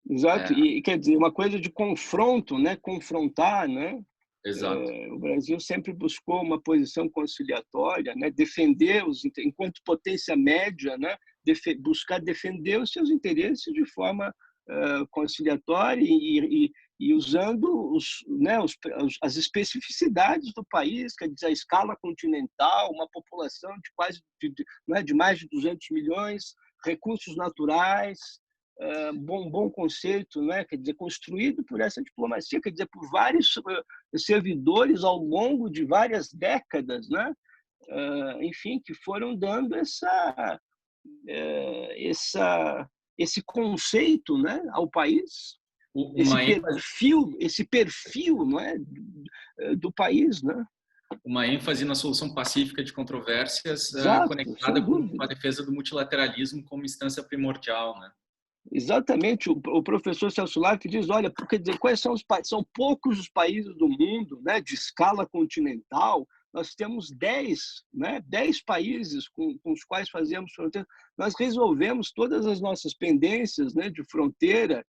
Exato. E quer dizer, uma coisa de confronto, né? Confrontar, né? Exato. O Brasil sempre buscou uma posição conciliatória, né? Defender enquanto potência média, né? Buscar defender os seus interesses de forma conciliatória e usando as especificidades do país, quer dizer, a escala continental, uma população de quase de mais de 200 milhões, recursos naturais, bom conceito, né? Quer dizer, construído por essa diplomacia, quer dizer, por vários servidores ao longo de várias décadas, né? Enfim, que foram dando esse conceito, né, ao país, esse perfil, não é, do país, né? Uma ênfase na solução pacífica de controvérsias, conectada com a defesa do multilateralismo como instância primordial, né? Exatamente, o professor Celso Laff diz, olha, quer dizer, quais são são poucos os países do mundo, né, de escala continental. Nós temos 10 países com os quais fazemos fronteira. Nós resolvemos todas as nossas pendências, né, de fronteira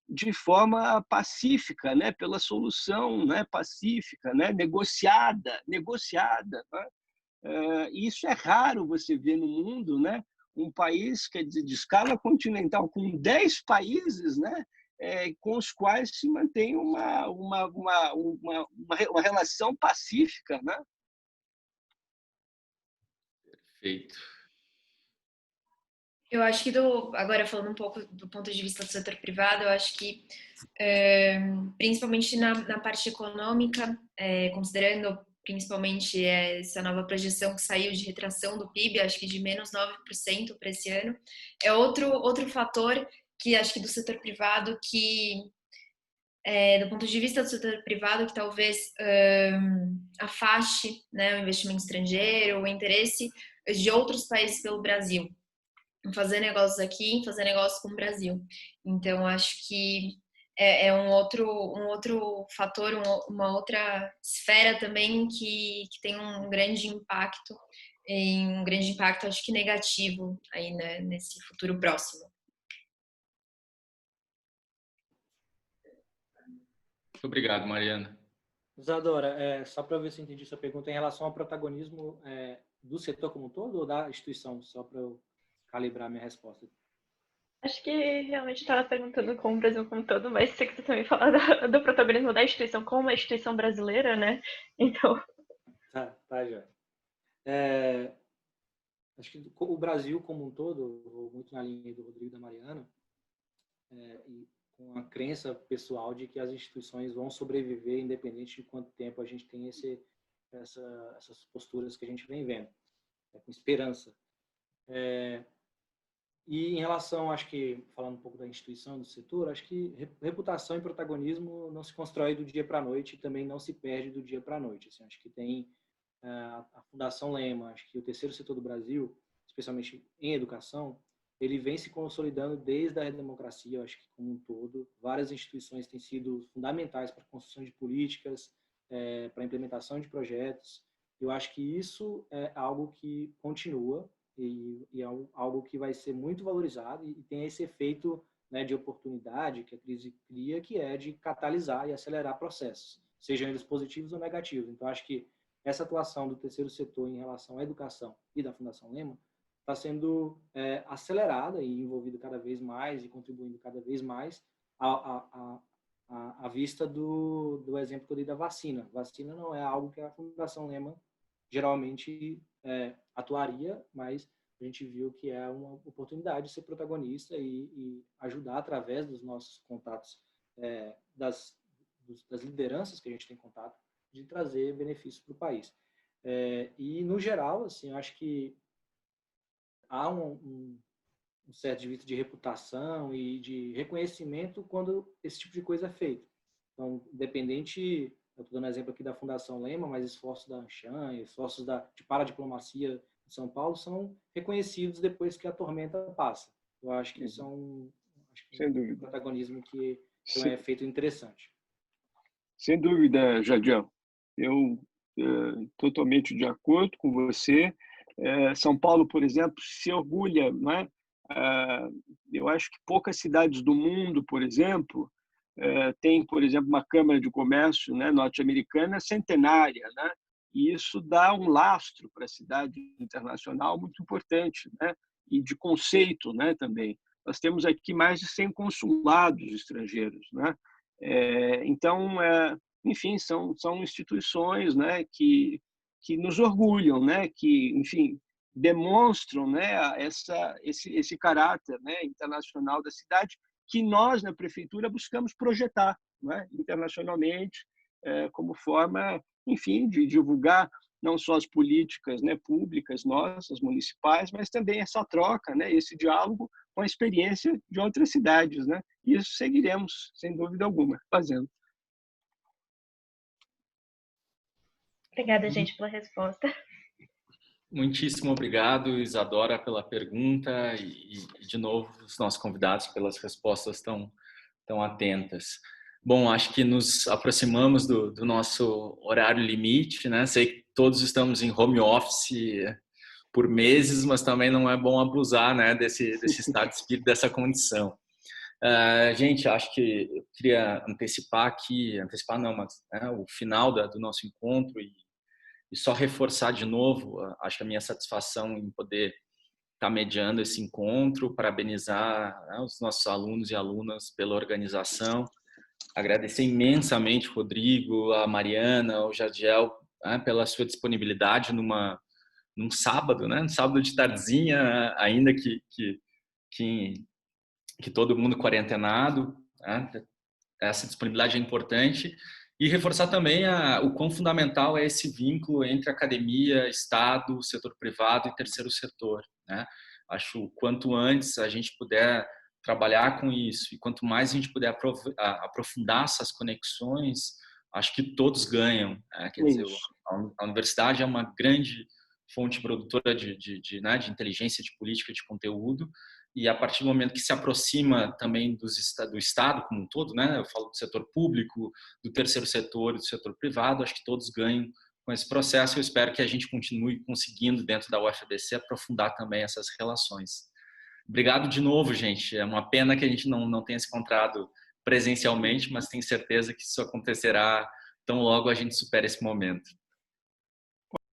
de forma pacífica, né, pela solução, né, pacífica, né, negociada. Né? Isso é raro você ver no mundo, né? Um país, quer dizer, de escala continental, com 10 países, né? Com os quais se mantém uma relação pacífica, né? Perfeito. Eu acho que, agora falando um pouco do ponto de vista do setor privado, eu acho que, principalmente na parte econômica, considerando principalmente essa nova projeção que saiu de retração do PIB, acho que de menos 9% para esse ano, é outro fator que acho que do setor privado que, do ponto de vista do setor privado, que talvez afaste, né, o investimento estrangeiro, o interesse de outros países pelo Brasil, em fazer negócios aqui, em fazer negócios com o Brasil. Então, acho que é um outro fator, uma outra esfera também que tem um grande impacto, acho que negativo aí, né, nesse futuro próximo. Muito obrigado, Mariana. Isadora, só para ver se eu entendi sua pergunta, em relação ao protagonismo do setor como um todo ou da instituição, só para eu calibrar minha resposta. Acho que realmente estava perguntando como o Brasil como um todo, mas você quiser também falar do protagonismo da instituição como uma instituição brasileira, né? Então... Tá, já. Acho que o Brasil como um todo, vou muito na linha do Rodrigo e da Mariana, e com a crença pessoal de que as instituições vão sobreviver independente de quanto tempo a gente tem essas posturas que a gente vem vendo, com esperança. E em relação, acho que, falando um pouco da instituição, do setor, acho que reputação e protagonismo não se constrói do dia para a noite e também não se perde do dia para a noite. Assim, acho que tem a Fundação Lema, acho que o terceiro setor do Brasil, especialmente em educação, ele vem se consolidando desde a redemocracia, acho que como um todo. Várias instituições têm sido fundamentais para a construção de políticas, para a implementação de projetos. Eu acho que isso é algo que continua, e é algo que vai ser muito valorizado e tem esse efeito, né, de oportunidade que a crise cria, que é de catalisar e acelerar processos, sejam eles positivos ou negativos. Então, acho que essa atuação do terceiro setor em relação à educação e da Fundação Lema está sendo acelerada e envolvida cada vez mais e contribuindo cada vez mais à vista do exemplo que eu dei da vacina. Vacina não é algo que a Fundação Lema geralmente atuaria, mas a gente viu que é uma oportunidade de ser protagonista e ajudar através dos nossos contatos, das lideranças que a gente tem contato, de trazer benefícios para o país. E, no geral, assim, eu acho que há um certo de vista de reputação e de reconhecimento quando esse tipo de coisa é feito. Então, independente... Eu estou dando exemplo aqui da Fundação Lema, mas esforços da Anshan, esforços de paradiplomacia de São Paulo são reconhecidos depois que a tormenta passa. Eu acho que isso é um protagonismo que é um efeito interessante. Sem dúvida, Jadiel. Eu totalmente de acordo com você. São Paulo, por exemplo, se orgulha, não é, Eu acho que poucas cidades do mundo, por exemplo, têm, por exemplo, uma Câmara de Comércio, né, norte-americana centenária, né? E isso dá um lastro para a cidade internacional muito importante, né? E de conceito, né, também. Nós temos aqui mais de 100 consulados estrangeiros, né? Então, enfim, são instituições, né, que nos orgulham, né, que, enfim, demonstram, né, esse caráter, né, internacional da cidade que nós na prefeitura buscamos projetar, né, internacionalmente, como forma, enfim, de divulgar não só as políticas, né, públicas nossas, municipais, mas também essa troca, né, esse diálogo com a experiência de outras cidades, né? E isso seguiremos, sem dúvida alguma, fazendo. Obrigada, gente, pela resposta. Muitíssimo obrigado, Isadora, pela pergunta e de novo, os nossos convidados pelas respostas tão atentas. Bom, acho que nos aproximamos do nosso horário limite, né? Sei que todos estamos em home office por meses, mas também não é bom abusar, né, desse estado de espírito, dessa condição. Gente, acho que eu queria antecipar não, mas o final do nosso encontro e só reforçar de novo, acho que a minha satisfação em poder estar mediando esse encontro, parabenizar, né, os nossos alunos e alunas pela organização, agradecer imensamente o Rodrigo, a Mariana, o Jadiel, né, pela sua disponibilidade num sábado, né, um sábado de tardezinha, ainda que todo mundo quarentenado, né, essa disponibilidade é importante. E reforçar também o quão fundamental é esse vínculo entre academia, Estado, setor privado e terceiro setor, né? Acho quanto antes a gente puder trabalhar com isso e quanto mais a gente puder aprofundar essas conexões, acho que todos ganham. Né? Quer dizer, a universidade é uma grande fonte produtora né, de inteligência, de política, de conteúdo, e a partir do momento que se aproxima também do Estado como um todo, né? Eu falo do setor público, do terceiro setor, do setor privado, acho que todos ganham com esse processo. Eu espero que a gente continue conseguindo, dentro da UFABC, aprofundar também essas relações. Obrigado de novo, gente. É uma pena que a gente não tenha se encontrado presencialmente, mas tenho certeza que isso acontecerá tão logo a gente supera esse momento.